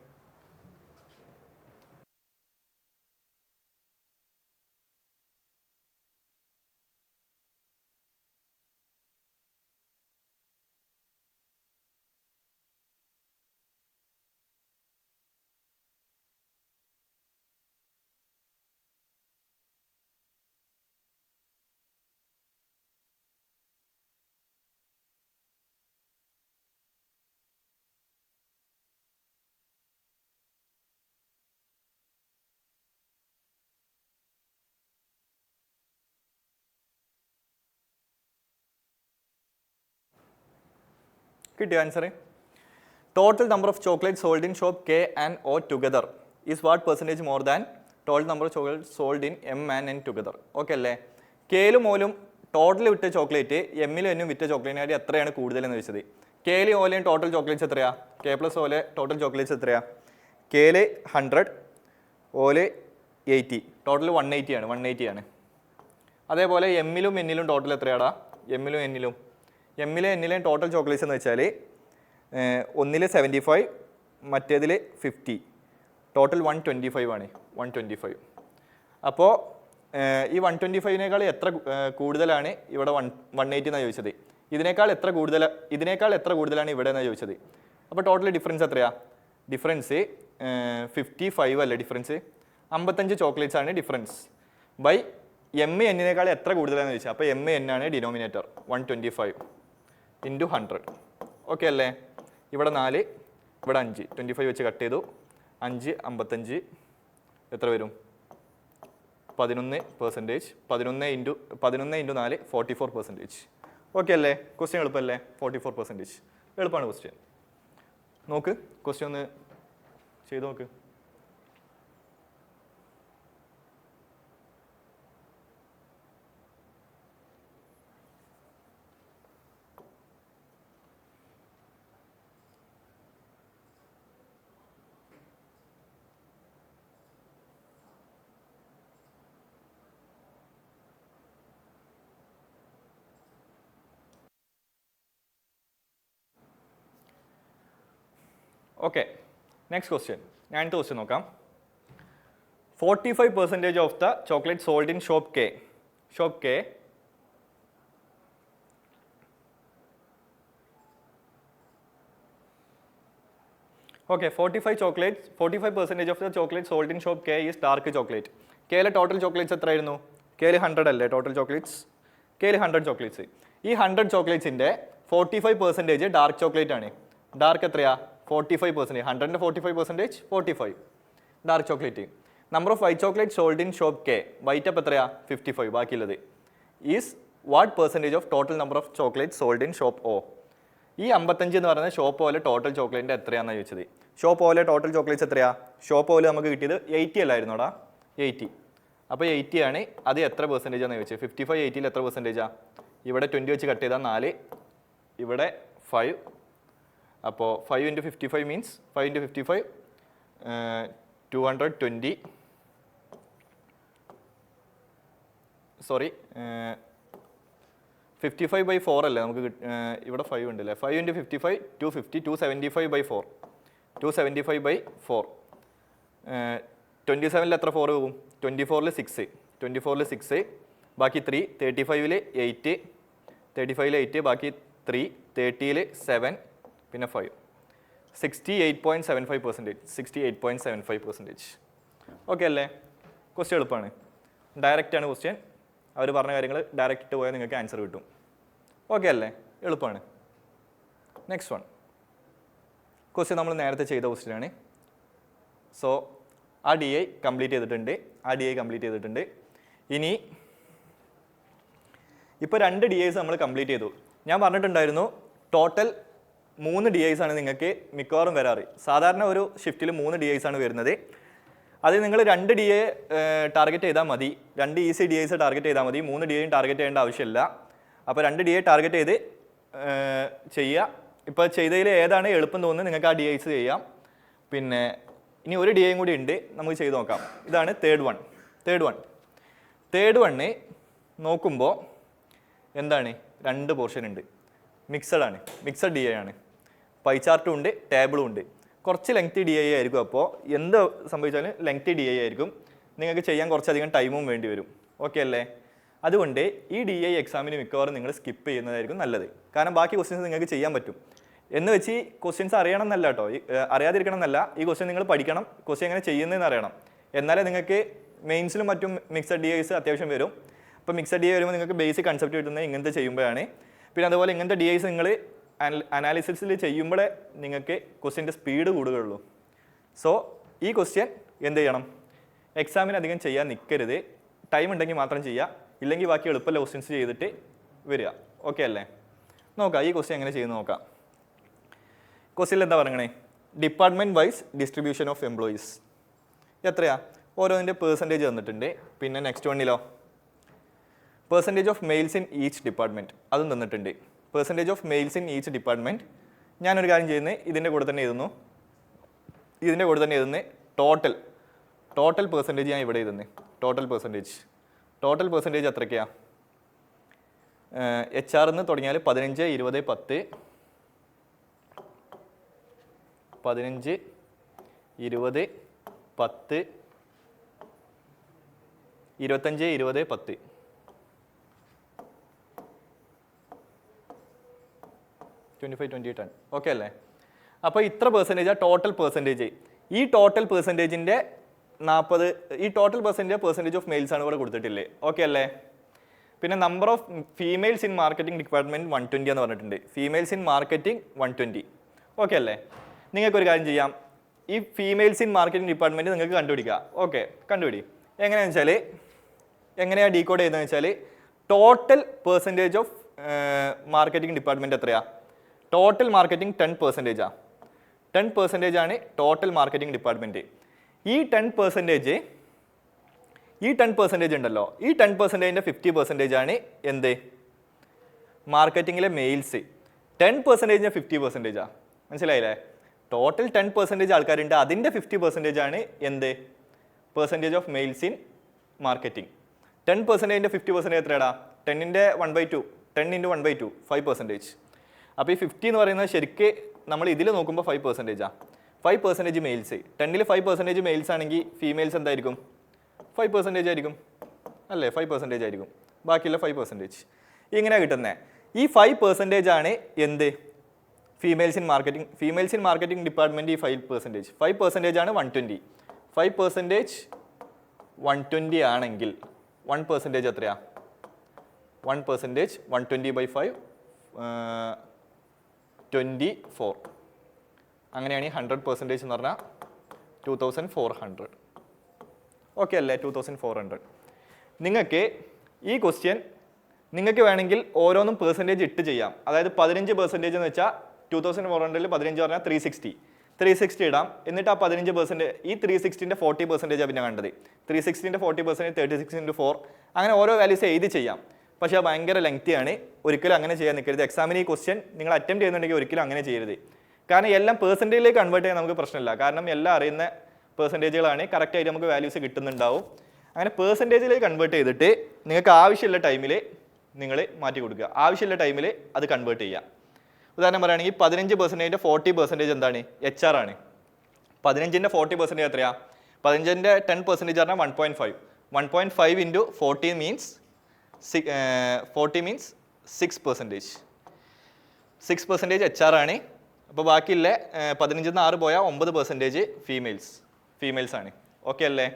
കിട്ടിയോ answer? Total number of chocolate sold in shop K and O together is what percentage more than total number of chocolate sold in M and N together. Okay അല്ലേ? കെയിലും ഓലും total വിറ്റ chocolate എമ്മിലും എന്നും വിറ്റ ചോക്ലേറ്റിനായിട്ട് എത്രയാണ് കൂടുതലെന്ന് വെച്ചത്. കെയിലും ഓലയും ടോട്ടൽ ചോക്ലേറ്റ്സ് എത്രയാ? K + ഓലെ total chocolates എത്രയാ? കെയില് 100, ഓല് 80. ടോട്ടൽ 180 ആണ്. അതേപോലെ എമ്മിലും എന്നിലും ടോട്ടൽ എത്രയാടാ? എമ്മിലെ എന്നിലെയും ടോട്ടൽ ചോക്ലേറ്റ്സ് എന്ന് വെച്ചാൽ ഒന്നിൽ 75, മറ്റേതിൽ 50. ടോട്ടൽ 125 ആണ്. 125. അപ്പോൾ ഈ 125നേക്കാൾ എത്ര കൂടുതലാണ് ഇവിടെ 180 എന്നാണ് ചോദിച്ചത്. ഇതിനേക്കാൾ എത്ര കൂടുതലാണ് ഇവിടെ എന്നാണ് ചോദിച്ചത്. അപ്പോൾ ടോട്ടൽ ഡിഫറൻസ് എത്രയാ? ഡിഫറൻസ് 55 അല്ലേ ഡിഫറൻസ്? 55 ചോക്ലേറ്റ്സ് ആണ് ഡിഫറൻസ്. ബൈ എം എന്നിനേക്കാൾ എത്ര കൂടുതലാണെന്ന് ചോദിച്ചാൽ അപ്പോൾ എം എൻ ആണ് ഡിനോമിനേറ്റർ. 125 × 100. ഓക്കെ അല്ലേ? ഇവിടെ 4, ഇവിടെ 5. 25 വെച്ച് കട്ട് ചെയ്തു. 5, 55 എത്ര വരും? 11%. 11 × 4 44%. ഓക്കെ അല്ലേ? ക്വസ്റ്റ്യൻ എളുപ്പമല്ലേ? 44%. എളുപ്പമാണ് ക്വസ്റ്റ്യൻ. നോക്ക്, ക്വസ്റ്റ്യൻ ഒന്ന് ചെയ്ത് നോക്ക്. Okay, next question. ഞാനത്തെ ക്വസ്റ്റ്യൻ നോക്കാം. 45% of the chocolate sold in shop K. Shop K okay, 45% of the chocolate sold in shop K is dark chocolate. കെയിലെ ടോട്ടൽ ചോക്ലേറ്റ്സ് എത്രയായിരുന്നു? കെയിൽ 100 അല്ലേ ടോട്ടൽ ചോക്ലേറ്റ്സ്? കെയിൽ 100 ചോക്ലേറ്റ്സ്. ഈ 100 ചോക്ലേറ്റ്സിൻ്റെ 45% ഡാർക്ക് ചോക്ലേറ്റ് ആണ്. ഡാർക്ക് എത്രയാ? 45%. 100ൻ്റെ 45%, 45 dark chocolate. Number of white chocolate sold in shop K. White അപ്പം എത്രയാ? 55. ബാക്കിയുള്ളത് is what percentage of total number of chocolate sold in shop O. ഈ 55 എന്ന് പറയുന്നത് ഷോപ്പ് പോലെ ടോട്ടൽ ചോക്ലേറ്റിൻ്റെ എത്രയാണെന്ന് ചോദിച്ചത്. ഷോപ്പ് പോലെ ടോട്ടൽ ചോക്ലേറ്റ്സ് എത്രയാ? ഷോപ്പ് പോലെ നമുക്ക് കിട്ടിയത് 80 അല്ലായിരുന്നോടാ? 80. അപ്പോൾ 80 ആണ്. അത് എത്ര പെർസെൻറ്റേജ് ആണെന്ന് ചോദിച്ചത്? 55 80ൽ എത്ര പെർസെൻറ്റേജാണ്? ഇവിടെ 20 വെച്ച് കട്ട് ചെയ്താൽ 4, ഇവിടെ 5. അപ്പോൾ 5 × 55 മീൻസ് 5 × 55 220. സോറി 55/4 അല്ലേ നമുക്ക് ഇവിടെ 5 ഉണ്ടല്ലേ. 5 × 55 250. 275/4. 275/4. 27ൽ എത്ര 4 പോകും? 24ൽ 6. 24ൽ 6. ബാക്കി 3. 35ൽ 8. 35ൽ 8. ബാക്കി 3. 30ൽ 7. പിന്നെ 5. 68.75%. 68.75%. ഓക്കെ അല്ലേ? ക്വസ്റ്റ്യൻ എളുപ്പമാണ്. ഡയറക്റ്റ് ആണ് ക്വസ്റ്റ്യൻ. അവർ പറഞ്ഞ കാര്യങ്ങൾ ഡയറക്റ്റ് ഇട്ട് പോയാൽ നിങ്ങൾക്ക് ആൻസർ കിട്ടും. ഓക്കെ അല്ലേ? എളുപ്പമാണ്. നെക്സ്റ്റ് വൺ ക്വസ്റ്റ്യൻ നമ്മൾ നേരത്തെ ചെയ്ത ക്വസ്റ്റ്യനാണ്. സോ ആ ഡി ഐ കംപ്ലീറ്റ് ചെയ്തിട്ടുണ്ട്. ഇനി ഇപ്പോൾ 2 DIs നമ്മൾ കംപ്ലീറ്റ് ചെയ്തു. ഞാൻ പറഞ്ഞിട്ടുണ്ടായിരുന്നു ടോട്ടൽ 3 DIs ആണ് നിങ്ങൾക്ക് മിക്കവാറും വരാറ്. സാധാരണ ഒരു ഷിഫ്റ്റിൽ 3 DIs ആണ് വരുന്നത്. അത് നിങ്ങൾ 2 DI ടാർഗറ്റ് ചെയ്താൽ മതി. 2 ഈസി DIs ടാർഗറ്റ് ചെയ്താൽ മതി. 3 DI ടാർഗറ്റ് ചെയ്യേണ്ട ആവശ്യമില്ല. അപ്പോൾ 2 DI ടാർഗറ്റ് ചെയ്ത് ചെയ്യുക. ഇപ്പോൾ ചെയ്തതിൽ ഏതാണ് എളുപ്പം തോന്നുന്നത് നിങ്ങൾക്ക് ആ DIs ചെയ്യാം. പിന്നെ ഇനി ഒരു DI കൂടി ഉണ്ട്, നമുക്ക് ചെയ്ത് നോക്കാം. ഇതാണ് തേർഡ് വണ്ണ്. നോക്കുമ്പോൾ എന്താണ്? 2 പോർഷൻ ഉണ്ട്. മിക്സഡ് DI ആണ്. പൈ ചാർട്ടും ഉണ്ട്, ടേബിളും ഉണ്ട്. കുറച്ച് ലെങ്തി DI ആയിരിക്കും. അപ്പോൾ എന്ത് സംഭവിച്ചാലും ലെങ്തി DI ആയിരിക്കും. നിങ്ങൾക്ക് ചെയ്യാൻ കുറച്ചധികം ടൈമും വേണ്ടി വരും. ഓക്കെ അല്ലേ? അതുകൊണ്ട് ഈ DI എക്സാമിന് മിക്കവാറും നിങ്ങൾ സ്കിപ്പ് ചെയ്യുന്നതായിരിക്കും നല്ലത്. കാരണം ബാക്കി ക്വസ്റ്റ്യൻസ് നിങ്ങൾക്ക് ചെയ്യാൻ പറ്റും. എന്ന് വെച്ച് ക്വസ്റ്റ്യൻസ് അറിയണം എന്നല്ല കേട്ടോ, അറിയാതിരിക്കണം എന്നല്ല. ഈ ക്വസ്റ്റ്യൻ നിങ്ങൾ പഠിക്കണം, ക്വസ്റ്റ്യൻ എങ്ങനെ ചെയ്യുന്നതെന്ന് അറിയണം. എന്നാലേ നിങ്ങൾക്ക് മെയിൻസിലും മറ്റും മിക്സഡ് DIs അത്യാവശ്യം വരും. അപ്പോൾ മിക്സഡ് DI വരുമ്പോൾ നിങ്ങൾക്ക് ബേസിക് കൺസെപ്റ്റ് കിട്ടുന്നത് ഇങ്ങനത്തെ ചെയ്യുമ്പോഴാണ്. പിന്നെ അതുപോലെ ഇങ്ങനത്തെ DIs നിങ്ങൾ അനാലിസിസിൽ ചെയ്യുമ്പോഴേ നിങ്ങൾക്ക് ക്വസ്റ്റ്യൻ്റെ സ്പീഡ് കൂടുകയുള്ളൂ. സോ ഈ ക്വസ്റ്റ്യൻ എന്ത് ചെയ്യണം? എക്സാമിന് അധികം ചെയ്യാൻ നിൽക്കരുത്. ടൈം ഉണ്ടെങ്കിൽ മാത്രം ചെയ്യുക, ഇല്ലെങ്കിൽ ബാക്കി എളുപ്പമുള്ള ക്വസ്റ്റ്യൻസ് ചെയ്തിട്ട് വരിക. ഓക്കെ അല്ലേ? നോക്കാം ഈ ക്വസ്റ്റ്യൻ എങ്ങനെ ചെയ്യുന്നു നോക്കാം. ക്വസ്റ്റ്യനിൽ എന്താ പറയണേ? Department wise distribution of employees എത്രയാ? ഓരോന്നിൻ്റെ പെർസെൻറ്റേജ് തന്നിട്ടുണ്ട്. പിന്നെ നെക്സ്റ്റ് വണ്ണിലോ percentage of males in each department അതും തന്നിട്ടുണ്ട്. Percentage of males in each department ഞാനൊരു കാര്യം ചെയ്യുന്നത് ഇതിൻ്റെ കൂടെ തന്നെ എഴുതുന്നു. ടോട്ടൽ പെർസെൻറ്റേജ് ഞാൻ ഇവിടെ എഴുതുന്നത്. Total percentage എത്രയ്ക്കാണ്? HR എന്ന് തുടങ്ങിയാൽ 15 20 10 15 20 10 25 20 10 25 20 10. ഓക്കെ അല്ലേ? അപ്പോൾ ഇത്ര പെർസെൻറ്റേജാണ് ടോട്ടൽ പെർസെൻറ്റേജ്. ഈ ടോട്ടൽ പെർസെൻറ്റേജിൻ്റെ 40 ഈ ടോട്ടൽ പെർസെൻറ്റേജ് ഓഫ് മെയിൽസ് ആണ് ഇവിടെ കൊടുത്തിട്ടില്ലേ? ഓക്കെ അല്ലേ? പിന്നെ number of females in marketing department 120 എന്ന് പറഞ്ഞിട്ടുണ്ട്. Females in marketing 120. ഓക്കെ അല്ലേ? നിങ്ങൾക്കൊരു കാര്യം ചെയ്യാം. ഈ ഫീമെയിൽസ് ഇൻ മാർക്കറ്റിംഗ് ഡിപ്പാർട്ട്മെൻറ്റ് നിങ്ങൾക്ക് കണ്ടുപിടിക്കുക. ഓക്കെ, കണ്ടുപിടി. എങ്ങനെയാണെന്ന് വെച്ചാൽ എങ്ങനെയാണ് ഡീകോഡ് ചെയ്യുന്നതെന്ന് വെച്ചാൽ total percentage of marketing department എത്രയാണ്? Total marketing 10%. 10% ആണ് ടോട്ടൽ മാർക്കറ്റിംഗ് ഡിപ്പാർട്ട്മെൻറ്റ്. ഈ 10% ഉണ്ടല്ലോ, ഈ 10%ൻ്റെ 50% ആണ് എന്ത്? മാർക്കറ്റിങ്ങിലെ മെയിൽസ്. 10%ൻ്റെ 50%. മനസ്സിലായില്ലേ? ടോട്ടൽ 10% ആൾക്കാരുണ്ട്, അതിൻ്റെ 50% ആണ് എന്ത്? Percentage of males in marketing. 10%ൻ്റെ 50% എത്രയാടാ? 10ൻ്റെ 1/2. 10 × 1/2 5%. അപ്പോൾ ഈ 50 എന്ന് പറയുന്നത് ശരിക്ക് നമ്മൾ ഇതിൽ നോക്കുമ്പോൾ 5%. 5% മെയിൽസ്. 10ൽ 5% മെയിൽസ് ആണെങ്കിൽ ഫീമെയിൽസ് എന്തായിരിക്കും? 5% ആയിരിക്കും അല്ലേ? 5% ആയിരിക്കും. ബാക്കിയുള്ള 5%. ഇങ്ങനെയാണ് കിട്ടുന്നത്. ഈ 5% ആണ് എന്ത്? Females in marketing department. ഈ 5% 5% ആണ് 120. 5% 120 ആണെങ്കിൽ 1% എത്രയാ? 1% 120/5 24. അങ്ങനെയാണെങ്കിൽ 100% എന്ന് പറഞ്ഞാൽ 2400. ഓക്കെ അല്ലേ? 2400. നിങ്ങൾക്ക് ഈ ക്വസ്റ്റ്യൻ നിങ്ങൾക്ക് വേണമെങ്കിൽ ഓരോന്നും പെർസെൻറ്റേജ് ഇട്ട് ചെയ്യാം. അതായത് 15% എന്ന് വെച്ചാൽ 2400 15 പറഞ്ഞാൽ 360 ഇടാം. എന്നിട്ട് ആ 15% ഈ 360ൻ്റെ 40% പിന്നെ കണ്ടത്. 360ൻ്റെ 40% 36 × 4 അങ്ങനെ ഓരോ വാല്യൂസ് എഴുതി ചെയ്യാം. പക്ഷേ അത് ഭയങ്കര ലെങ്തിയാണ്. ഒരിക്കലും അങ്ങനെ ചെയ്യാൻ നിൽക്കരുത്. എക്സാമിന് ഈ ക്വസ്റ്റ്യൻ നിങ്ങൾ അറ്റംപ്റ്റ് ചെയ്യുന്നുണ്ടെങ്കിൽ ഒരിക്കലും അങ്ങനെ ചെയ്യരുത്. കാരണം എല്ലാം പെർസെൻറ്റേജിലേക്ക് കൺവേർട്ട് ചെയ്യാൻ നമുക്ക് പ്രശ്നമില്ല. കാരണം എല്ലാം അറിയുന്ന പെർസെൻറ്റേജുകളാണ്. കറക്റ്റായിട്ട് നമുക്ക് വാല്യൂസ് കിട്ടുന്നുണ്ടാവും. അങ്ങനെ പെർസെൻറ്റേജിലേക്ക് കൺവേർട്ട് ചെയ്തിട്ട് നിങ്ങൾക്ക് ആവശ്യമുള്ള ടൈമിൽ നിങ്ങൾ മാറ്റി കൊടുക്കുക. ആവശ്യമുള്ള ടൈമിൽ അത് കൺവേർട്ട് ചെയ്യുക. ഉദാഹരണം പറയുകയാണെങ്കിൽ 15%ൻ്റെ 40% എന്താണ്? HR ആണ്. 15ൻ്റെ 40% എത്രയാണ്? 15ൻ്റെ 10% പറഞ്ഞാൽ 1.5. 1.5 × 40 മീൻസ് 6%. 6% HR ആണ്. അപ്പോൾ ബാക്കിയുള്ള 15ൽ 6 പോയാൽ 9% ഫീമെയിൽസ് ആണ്. ഓക്കെ അല്ലേ?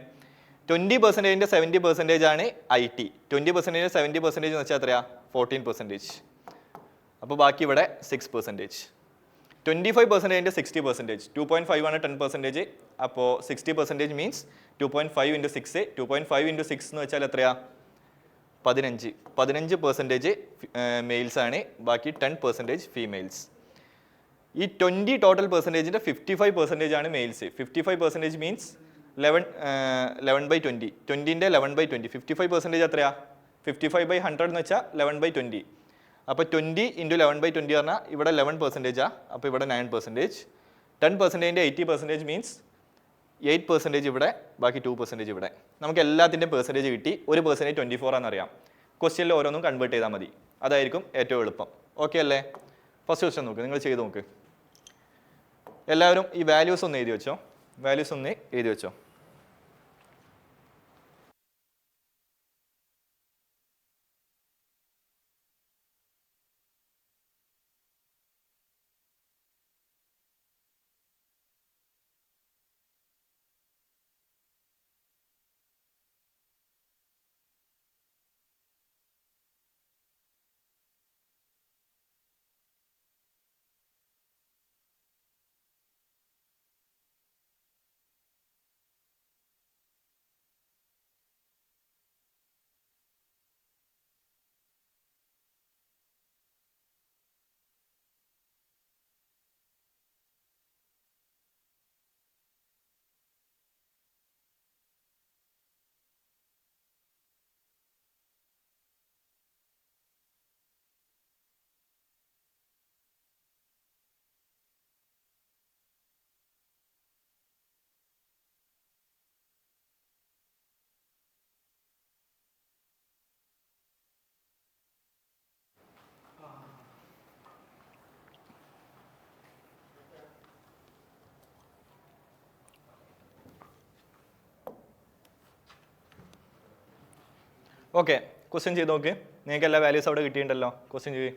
20%ൻ്റെ 70% ആണ് IT. 20%ൻ്റെ 70% എന്ന് വെച്ചാൽ എത്രയാണ്? 14%. അപ്പോൾ ബാക്കി ഇവിടെ 6%. 25%ൻ്റെ 60%. 2.5 ആണ് 10%. അപ്പോൾ 60% മീൻസ് 2.5 × 6. 2.5 × 6 എന്ന് വെച്ചാൽ എത്രയാണ്? 15% മെയിൽസ് ആണ്. ബാക്കി 10% ഫീമെയിൽസ്. ഈ 20 ടോട്ടൽ പെർസെൻറ്റേജിൻ്റെ 55% ആണ് മെയിൽസ്. 55% മീൻസ് 11/20. 20ൻ്റെ 11/20. 55% എത്രയാണ്? 55/100 എന്ന് വെച്ചാൽ 11/20. അപ്പോൾ 20 × 11/20 പറഞ്ഞാൽ ഇവിടെ 11%. അപ്പോൾ ഇവിടെ 9%. 10%ൻ്റെ 80% മീൻസ് 8% ഇവിടെ, ബാക്കി 2% ഇവിടെ. നമുക്ക് എല്ലാത്തിൻ്റെയും പെർസെൻറ്റേജ് കിട്ടി. 1% 24 ആണെന്നറിയാം. ക്വസ്റ്റ്യനിൽ ഓരോന്നും കൺവേർട്ട് ചെയ്താൽ മതി. അതായിരിക്കും ഏറ്റവും എളുപ്പം. ഓക്കെ അല്ലേ? ഫസ്റ്റ് ക്വസ്റ്റ്യൻ നോക്ക്, നിങ്ങൾ ചെയ്ത് നോക്ക്. എല്ലാവരും ഈ വാല്യൂസ് ഒന്ന് എഴുതി വെച്ചോ. ഓക്കെ, ക്വസ്റ്റ്യൻ ചെയ്ത് നോക്ക്. നിങ്ങൾക്ക് എല്ലാ വാല്യൂസ് അവിടെ കിട്ടിയിട്ടുണ്ടല്ലോ. ക്വസ്റ്റ്യൻ ചെയ്യ്.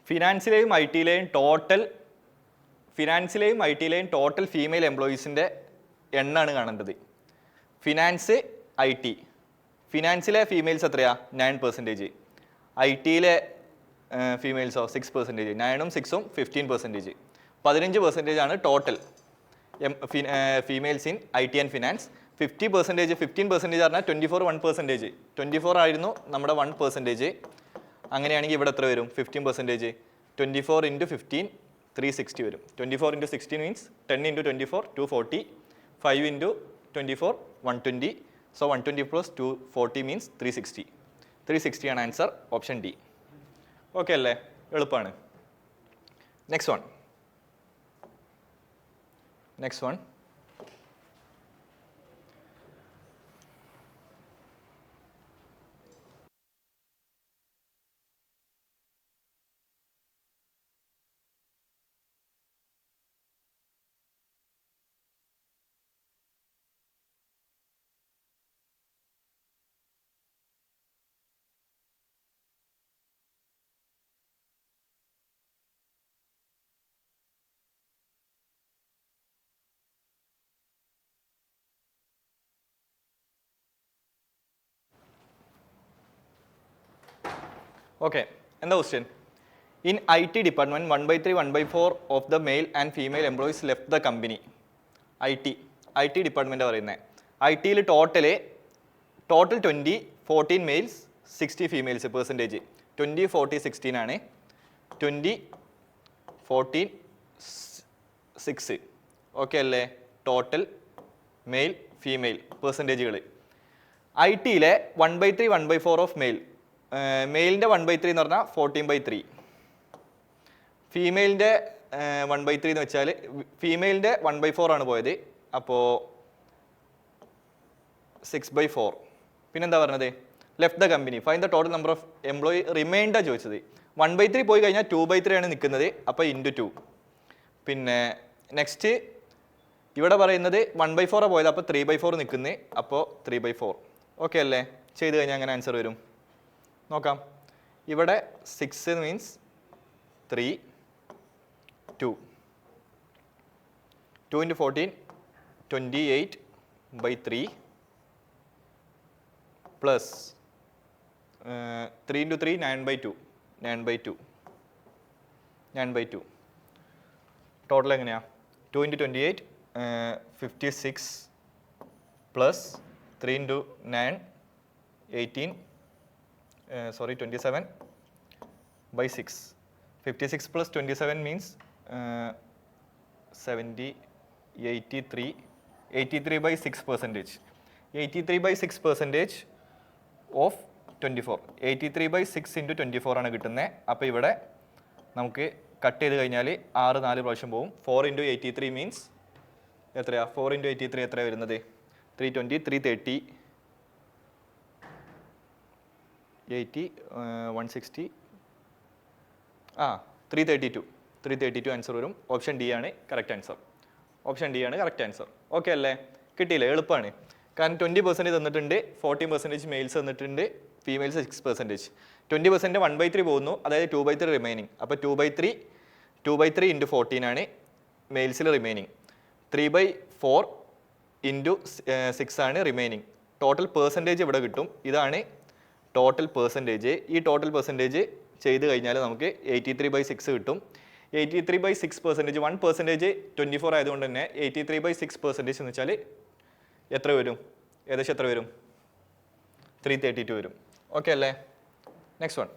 ഫിനാൻസിലെയും ഐ ടിയിലെയും ടോട്ടൽ ഫീമെയിൽ എംപ്ലോയീസിൻ്റെ എണ്ണമാണ് കാണേണ്ടത്. Finance, IT. ഫിനാൻസിലെ ഫീമെയിൽസ് എത്രയാണ്? 9%. ഐ ടിയിലെ ഫീമെയിൽസോ 6%. 9ഉം 6ഉം 15%. 15% ആണ് total females in IT and finance. 15% പറഞ്ഞാൽ 24 1%. 24 ആയിരുന്നു നമ്മുടെ 1%. അങ്ങനെയാണെങ്കിൽ ഇവിടെ എത്ര വരും? 15%. 24 × 15 360 വരും. 24 × 16 മീൻസ് 10 × 24 240. 5 × 24 120. So 120 + 240 means 360. 360 ആണ് ആൻസർ. Option D. ഓക്കെ അല്ലേ? എളുപ്പമാണ്. Next one. ഓക്കെ, എന്താ question? In IT department 1/3, 1/4 of the male and female employees left the company. IT ഡിപ്പാർട്ട്മെൻറ്റാണ് പറയുന്നത്. IT total 20, 14 males 60 females percentage. 20, 40, 16 ആണ്. 20, 14, 6 ഓക്കെ അല്ലേ? ടോട്ടൽ മെയിൽ ഫീമെയിൽ പെർസെൻറ്റേജുകൾ. IT 1/3, 1/4 of male. മെയിലിൻ്റെ 1/3 എന്ന് പറഞ്ഞാൽ 14/3. ഫീമെയിലിൻ്റെ 1/3 എന്ന് വെച്ചാൽ ഫീമെയിലിൻ്റെ 1/4 ആണ് പോയത്, അപ്പോൾ 6/4. പിന്നെന്താ പറഞ്ഞത്? Left the company, find the total number of employee remainder ചോദിച്ചത്. 1/3 പോയി കഴിഞ്ഞാൽ 2/3 ആണ് നിൽക്കുന്നത്, അപ്പോൾ × 2. പിന്നെ നെക്സ്റ്റ് ഇവിടെ പറയുന്നത് 1/4 പോയത്, അപ്പോൾ 3/4 നിൽക്കുന്നത്, അപ്പോൾ 3/4. ഓക്കെ അല്ലേ? ചെയ്ത് കഴിഞ്ഞാൽ അങ്ങനെ ആൻസർ വരും. നോക്കാം. ഇവിടെ 6 മീൻസ് 3, 2. 2 × 14, 28/3 പ്ലസ് 3 × 3, 9/2. ടോട്ടൽ എങ്ങനെയാണ്? 2 × 28, 56 പ്ലസ് 3 × 9, 18, 27/6. 56 plus 27 means 70, 83, 83/6%. 83/6% ഓഫ് 24. 83/6 × 24 ആണ് കിട്ടുന്നത്. അപ്പോൾ ഇവിടെ നമുക്ക് കട്ട് ചെയ്ത് കഴിഞ്ഞാൽ 6 4 പ്രാവശ്യം പോകും. 4 × 83 മീൻസ് എത്രയാണ്? 4 × 83 എത്രയാണ് വരുന്നത്? 320, 330, 80, 160, 332 ആൻസർ വരും. ഓപ്ഷൻ ഡി ആണ് കറക്റ്റ് ആൻസർ. ഓക്കെ അല്ലേ? കിട്ടിയില്ലേ? എളുപ്പമാണ്. കാരണം 20% തന്നിട്ടുണ്ട്, 40% മെയിൽസ് തന്നിട്ടുണ്ട്, ഫീമെയിൽസ് 6%. 20% 1/3 പോകുന്നു, അതായത് 2/3 റിമൈനിങ്. അപ്പോൾ 2/3 × 14 ആണ് മെയിൽസിൽ റിമൈനിങ്. 3/4 × 6 ആണ് റിമൈനിങ്. ടോട്ടൽ പെർസെൻറ്റേജ് ഇവിടെ കിട്ടും. ഇതാണ് ടോട്ടൽ പെർസെൻറ്റേജ്. ഈ ടോട്ടൽ പെർസെൻറ്റേജ് ചെയ്ത് കഴിഞ്ഞാൽ നമുക്ക് 83/6 കിട്ടും. 83/6%, 1% 24 ആയതുകൊണ്ട് തന്നെ 83/6% എന്ന് വെച്ചാൽ എത്ര വരും? ഏകദേശം എത്ര വരും? 332 വരും. ഓക്കെ അല്ലേ? Next one.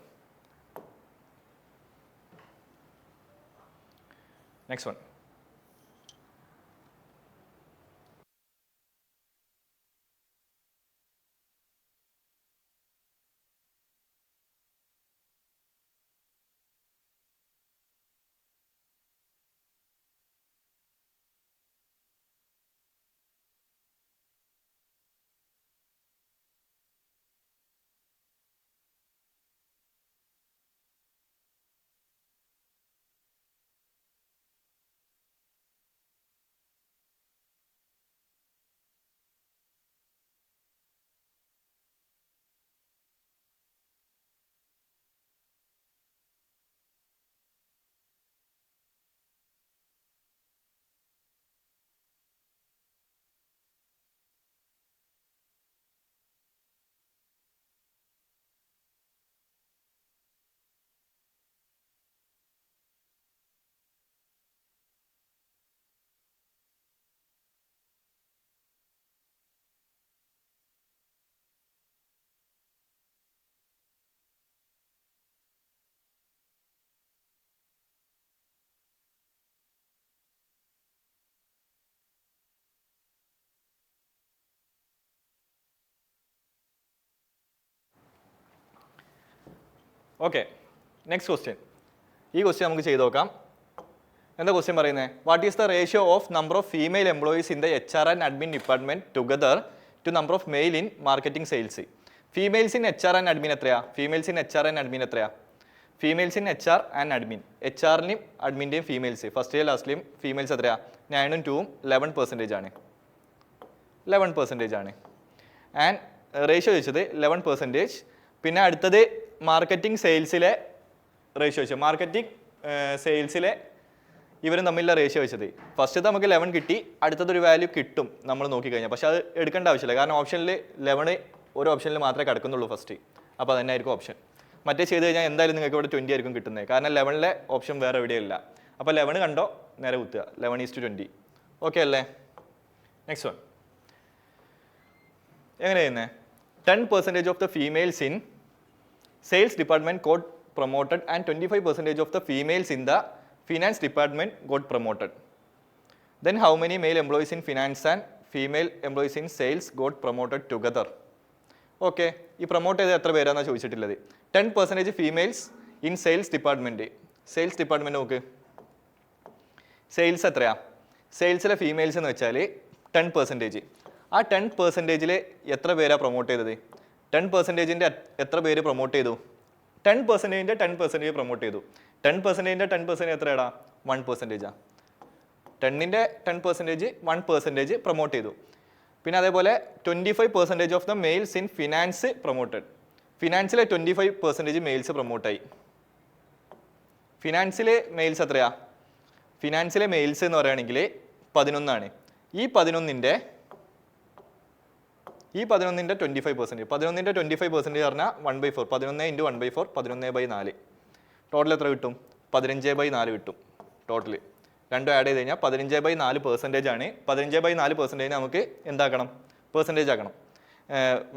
Okay, next question. ഈ ക്വസ്റ്റ്യൻ നമുക്ക് ചെയ്ത് നോക്കാം. എന്താ ക്വസ്റ്റ്യൻ പറയുന്നത്? What is the ratio of number of female employees in the HR and admin department together to number of male in marketing sales? Females in HR and admin എത്രയാ? Females in HR and admin. HRനെയും അഡ്മിൻ്റെയും females ഫസ്റ്റിലെയും ലാസ്റ്റിലെയും females എത്രയാ? 9 ഉം 2 ഉം 11% ആണ്. 11% ആണ്. ആൻഡ് റേഷ്യോ ചോദിച്ചത് 11%. പിന്നെ അടുത്തത് മാർക്കറ്റിംഗ് സെയിൽസിലെ റേഷ്യോ വെച്ചത്. മാർക്കറ്റിംഗ് സെയിൽസിലെ ഇവരും തമ്മിലുള്ള റേഷ്യോ വെച്ചത്. ഫസ്റ്റ് നമുക്ക് 11 കിട്ടി, അടുത്തതൊരു വാല്യൂ കിട്ടും നമ്മൾ നോക്കിക്കഴിഞ്ഞാൽ. പക്ഷെ അത് എടുക്കേണ്ട ആവശ്യമില്ല, കാരണം ഓപ്ഷനിൽ 11 ഒരു ഓപ്ഷനിൽ മാത്രമേ കിടക്കുന്നുള്ളൂ ഫസ്റ്റ്. അപ്പോൾ അതന്നെ ആയിരിക്കും ഓപ്ഷൻ. മറ്റേ ചെയ്ത് കഴിഞ്ഞാൽ എന്തായാലും നിങ്ങൾക്ക് ഇവിടെ 20 ആയിരിക്കും കിട്ടുന്നത്. കാരണം 11ലെ ഓപ്ഷൻ വേറെ എവിടെയില്ല. അപ്പോൾ 11 കണ്ടോ നേരെ കുത്തുക, 11:20. ഓക്കെ അല്ലേ? നെക്സ്റ്റ് വൺ എങ്ങനെ ചെയ്യുന്നത്? 10% of the females in sales department got promoted and 25% of the females in the finance department got promoted. Then how many male employees in finance and female employees in sales got promoted together? Okay, ഈ promote ചെയ്ത് എത്ര പേരാണെന്നാണ് ചോദിച്ചിട്ടുള്ളത്. 10% females in sales department. Sales department നോക്ക്, sales എത്രയാ? സെയിൽസിലെ females എന്ന് വെച്ചാൽ 10%. ആ 10%-ൽ എത്ര പേരാണ് പ്രൊമോട്ട് ചെയ്തത്? 10%-ൻ്റെ എത്ര പേര് പ്രൊമോട്ട് ചെയ്തു? 10%-ൻ്റെ 10% പ്രൊമോട്ട് ചെയ്തു. 10%-ൻ്റെ 10% എത്രയാടാ? 1%. 10-ൻ്റെ 10% 1% പ്രൊമോട്ട് ചെയ്തു. പിന്നെ അതേപോലെ 25% of the males in finance promoted. ഫിനാൻസിലെ 25% മെയിൽസ് പ്രൊമോട്ടായി. ഫിനാൻസിലെ മെയിൽസ് എത്രയാ? ഫിനാൻസിലെ മെയിൽസ് എന്ന് പറയുകയാണെങ്കിൽ 11 ഈ 11-ൻ്റെ 25%. 11-ൻ്റെ 25% പറഞ്ഞാൽ 1/4. 11 × 1/4 11/4. ടോട്ടൽ എത്ര കിട്ടും? 15/4 കിട്ടും ടോട്ടൽ. രണ്ടും ആഡ് ചെയ്ത് കഴിഞ്ഞാൽ 15/4% ആണ്. 15/4% നമുക്ക് എന്താക്കണം? പെർസെൻറ്റേജ് ആക്കണം.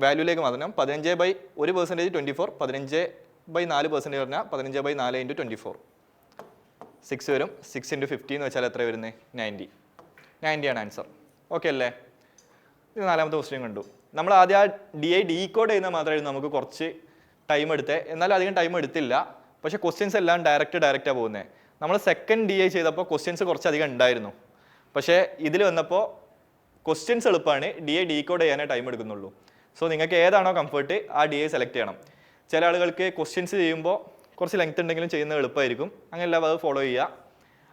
വാല്യൂലേക്ക് മാറ്റണം. 15/1% 24. 15/4% പറഞ്ഞാൽ 15/4 × 24 6 വരും. 6 × 50 എന്ന് വെച്ചാൽ എത്ര വരുന്നത്? 90 ആണ് ആൻസർ. ഓക്കെ അല്ലേ? ഇത് 4ാമത്തെ ക്വസ്റ്റ്യൻ കണ്ടു. നമ്മൾ ആദ്യം ആ DI ഡീകോഡ് ചെയ്യുന്ന മാത്രമായിരുന്നു നമുക്ക് കുറച്ച് ടൈം എടുത്തത്. എന്നാലും അധികം ടൈം എടുത്തില്ല. പക്ഷേ ക്വസ്റ്റ്യൻസ് എല്ലാം ഡയറക്റ്റാണ് പോകുന്നത്. നമ്മൾ സെക്കൻഡ് DI ചെയ്തപ്പോൾ ക്വസ്റ്റ്യൻസ് കുറച്ചധികം ഉണ്ടായിരുന്നു. പക്ഷേ ഇതിൽ വന്നപ്പോൾ ക്വസ്റ്റ്യൻസ് എളുപ്പമാണ്, DI ഡീകോഡ് ചെയ്യാനേ ടൈം എടുക്കുന്നുള്ളൂ. സോ നിങ്ങൾക്ക് ഏതാണോ കംഫർട്ട് ആ DI സെലക്ട് ചെയ്യണം. ചില ആളുകൾക്ക് ക്വസ്റ്റ്യൻസ് ചെയ്യുമ്പോൾ കുറച്ച് ലെങ്ത് ഉണ്ടെങ്കിലും ചെയ്യുന്നത് എളുപ്പമായിരിക്കും. അങ്ങനെയല്ല അത് ഫോളോ ചെയ്യുക.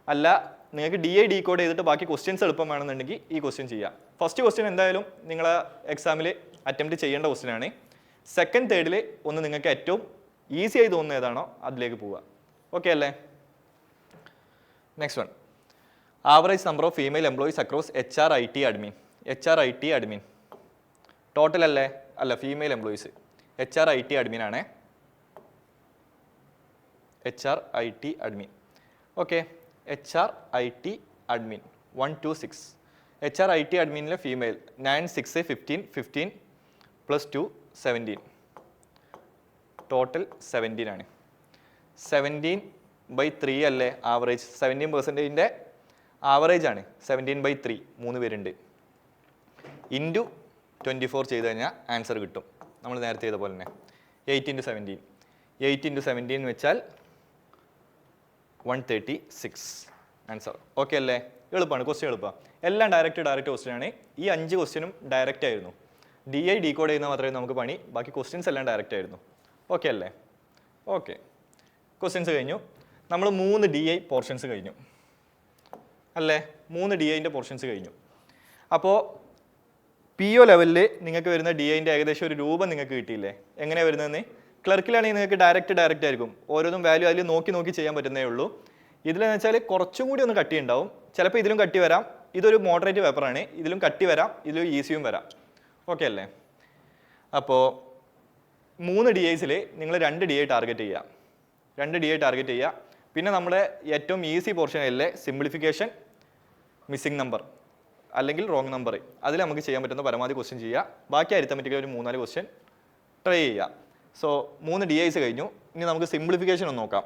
അല്ല നിങ്ങൾക്ക് DI ഡീകോഡ് ചെയ്തിട്ട് ബാക്കി ക്വസ്റ്റ്യൻസ് എളുപ്പം വേണമെന്നുണ്ടെങ്കിൽ ഈ ക്വസ്റ്റ്യൻ ചെയ്യുക. ഫസ്റ്റ് ക്വസ്റ്റ്യൻ എന്തായാലും നിങ്ങളെ എക്സാമിൽ അറ്റംപ്റ്റ് ചെയ്യേണ്ട ക്വസ്റ്റ്യൻ ആണ്. സെക്കൻഡ് തേർഡിൽ ഒന്ന് നിങ്ങൾക്ക് ഏറ്റവും ഈസി ആയി തോന്നുന്ന ഏതാണോ അതിലേക്ക് പോവുക. ഓക്കെ അല്ലേ? Next one, average number of female employees across HR IT admin. HR IT admin total അല്ലേ? അല്ല, female employees. HR IT admin ആണ്. HR IT admin. Okay, HR IT admin 1 to 6. HR IT adminലെ female 9, 6, 15, 15 + 2 17. Total 17 ആണ്. 17/3 അല്ലേ average? 17%-ൻ്റെ average ആണ് 17/3. 3 പേരുണ്ട്. Into 24 ചെയ്ത് കഴിഞ്ഞാൽ ആൻസർ കിട്ടും. നമ്മൾ നേരത്തെ ചെയ്ത പോലെ തന്നെ 8 × 17. 8 × 17 എന്ന് വെച്ചാൽ 136 ആൻസർ. ഓക്കെ അല്ലേ? എളുപ്പമാണ്, ക്വസ്റ്റ്യൻ എളുപ്പമാണ്. എല്ലാം ഡയറക്റ്റ് ക്വസ്റ്റ്യൻ ആണ്. ഈ 5 ക്വസ്റ്റ്യനും ഡയറക്റ്റ് ആയിരുന്നു. DI ഡീകോഡ് ചെയ്യുന്ന മാത്രമേ നമുക്ക് പണി, ബാക്കി ക്വസ്റ്റ്യൻസ് എല്ലാം ഡയറക്റ്റ് ആയിരുന്നു. ഓക്കെ അല്ലേ? ഓക്കെ, ക്വസ്റ്റ്യൻസ് കഴിഞ്ഞു. നമ്മൾ 3 DI പോർഷൻസ് കഴിഞ്ഞു അല്ലേ? 3 DIൻ്റെ പോർഷൻസ് കഴിഞ്ഞു. അപ്പോൾ PO ലെവലിൽ നിങ്ങൾക്ക് വരുന്ന DIൻ്റെ ഏകദേശം ഒരു രൂപം നിങ്ങൾക്ക് കിട്ടിയില്ലേ? എങ്ങനെയാണ് വരുന്നതെന്ന്? ക്ലർക്കിലാണെങ്കിൽ നിങ്ങൾക്ക് ഡയറക്റ്റ് ആയിരിക്കും. ഓരോന്നും വാല്യൂ അതിൽ നോക്കി ചെയ്യാൻ പറ്റുന്നേ ഉള്ളൂ. ഇതിലെന്ന് വെച്ചാൽ കുറച്ചും കൂടി ഒന്ന് കട്ടി ഉണ്ടാവും. ചിലപ്പോൾ ഇതിലും കട്ടി വരാം. ഇതൊരു മോഡറേറ്റ് പേപ്പറാണ്. ഇതിലും കട്ടി വരാം, ഇതിലും ഈസിയും വരാം. ഓക്കെ അല്ലേ? അപ്പോൾ 3 DIസിൽ നിങ്ങൾ 2 DI ടാർഗറ്റ് ചെയ്യുക. 2 DI ടാർഗറ്റ് ചെയ്യുക. പിന്നെ നമ്മുടെ ഏറ്റവും ഈസി പോർഷനല്ലേ സിംപ്ലിഫിക്കേഷൻ, മിസ്സിംഗ് നമ്പർ അല്ലെങ്കിൽ റോങ് നമ്പർ, അതിൽ നമുക്ക് ചെയ്യാൻ പറ്റുന്ന പരമാവധി ക്വസ്റ്റ്യൻ ചെയ്യുക. ബാക്കി അരിത്തമെറ്റിക്കൽ ഒരു 3-4 ക്വസ്റ്റ്യൻ ട്രൈ ചെയ്യുക. സോ 3 DIs കഴിഞ്ഞു. ഇനി നമുക്ക് സിംപ്ലിഫിക്കേഷൻ ഒന്ന് നോക്കാം.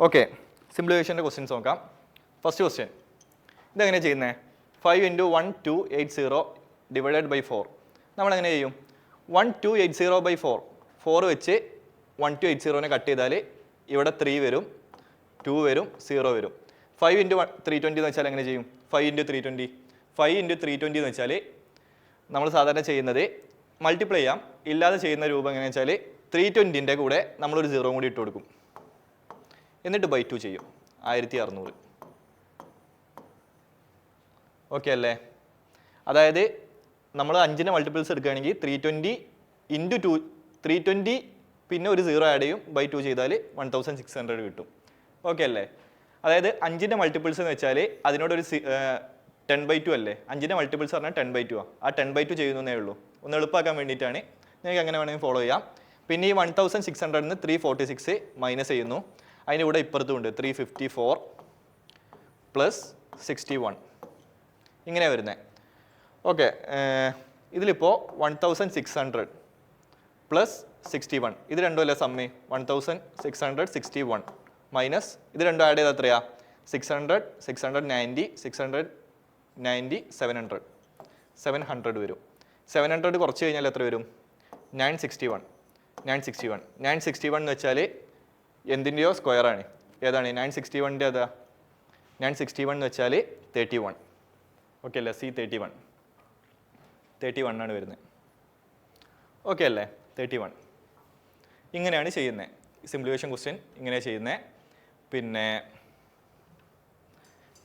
ഓക്കെ, സിംപ്ലിഫിക്കേഷൻ്റെ ക്വസ്റ്റ്യൻസ് നോക്കാം. ഫസ്റ്റ് ക്വസ്റ്റ്യൻ, ഇതെങ്ങനെ ചെയ്യുന്നത്? 5 × 1280 ഡിവൈഡഡ് ബൈ 4. നമ്മളെങ്ങനെ ചെയ്യും? 1280 ബൈ 4. 4 വെച്ച് 1280നെ കട്ട് ചെയ്താൽ ഇവിടെ 3 വരും, 2 വരും, 0 വരും. 5 × 320 എന്ന് വെച്ചാൽ എങ്ങനെ ചെയ്യും? 5 × 320. 5 × 320 എന്ന് വെച്ചാൽ നമ്മൾ സാധാരണ ചെയ്യുന്നത് മൾട്ടിപ്ലൈ ചെയ്യാം. ഇല്ലാതെ ചെയ്യുന്ന രൂപം എങ്ങനെയാണെന്ന് വെച്ചാൽ 320ൻ്റെ കൂടെ നമ്മളൊരു 0 കൂടി ഇട്ട് കൊടുക്കും, എന്നിട്ട് ബൈ 2 ചെയ്യും. 1600. ഓക്കെ അല്ലേ? അതായത് നമ്മൾ 5ൻ്റെ മൾട്ടിപ്പിൾസ് എടുക്കുകയാണെങ്കിൽ 320 × 2, 320 പിന്നെ ഒരു 0 ആഡ് ചെയ്യും, ബൈ 2 ചെയ്താൽ 1600 കിട്ടും. ഓക്കെ അല്ലേ? അതായത് 5ൻ്റെ മൾട്ടിപ്പിൾസ് എന്ന് വെച്ചാൽ അതിനോടൊരു 10/2 അല്ലേ? 5ൻ്റെ മൾട്ടിപ്പിൾസ് പറഞ്ഞാൽ 10/2 ആണ്. ആ 10/2 ചെയ്യുന്നതേ ഉള്ളൂ. ഒന്ന് എളുപ്പമാക്കാൻ വേണ്ടിയിട്ടാണ്. നിങ്ങൾക്ക് അങ്ങനെ വേണമെങ്കിൽ ഫോളോ ചെയ്യാം. പിന്നെ ഈ 1600 നിന്ന് 346 മൈനസ് ചെയ്യുന്നു. അതിൻ്റെ കൂടെ ഇപ്പുറത്തും ഉണ്ട് 354 പ്ലസ് 61. ഇങ്ങനെ വരുന്നത്. ഓക്കെ, ഇതിലിപ്പോൾ 1600 പ്ലസ് 61, ഇത് രണ്ടുമല്ലേ സമ്മി? 1661 മൈനസ് ഇത് രണ്ടും ആഡ് ചെയ്താൽ എത്രയാ? 600, 690, 690, 700 വരും. 700 കുറച്ച് കഴിഞ്ഞാൽ എത്ര വരും? 961. 961 എന്ന് വെച്ചാൽ എന്തിൻ്റെയോ സ്ക്വയറാണ്. ഏതാണ് 961ൻ്റെ? അതാ 961 എന്ന് വെച്ചാൽ 31. ഓക്കെ അല്ലേ? C31. 31 ആണ് വരുന്നത്. ഓക്കെ അല്ലേ? 31. ഇങ്ങനെയാണ് ചെയ്യുന്നത്. സിംപ്ലിഫിക്കേഷൻ ക്വസ്റ്റ്യൻ ഇങ്ങനെയാണ് ചെയ്യുന്നത്. പിന്നെ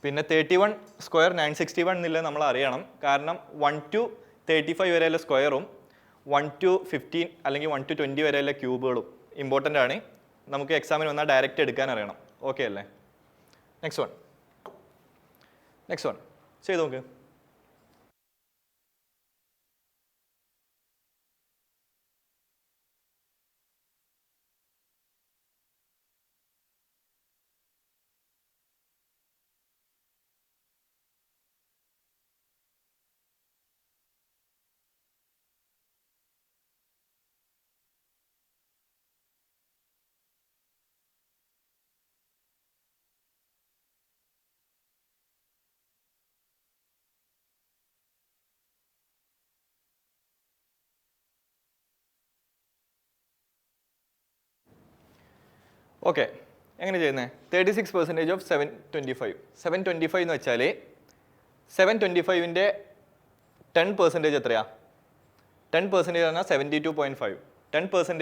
31 സ്ക്വയർ 961 എന്നില്ല നമ്മൾ അറിയണം. കാരണം 1 to 35 വരെയുള്ള സ്ക്വയറും 1 to 15 അല്ലെങ്കിൽ 1 to 20 വരെയുള്ള ക്യൂബുകളും ഇമ്പോർട്ടൻ്റ് ആണ്. നമുക്ക് എക്സാമിന് വന്നാൽ ഡയറക്റ്റ് എടുക്കാൻ അറിയണം. ഓക്കെ അല്ലേ? നെക്സ്റ്റ് വൺ ചെയ്ത് നോക്ക്. ഓക്കെ, എങ്ങനെ ചെയ്യുന്നത്? 36% ഓഫ് 725. 725 എന്ന് വെച്ചാൽ 725ൻ്റെ 10% എത്രയാ? 10% പറഞ്ഞാൽ 72.5. 10%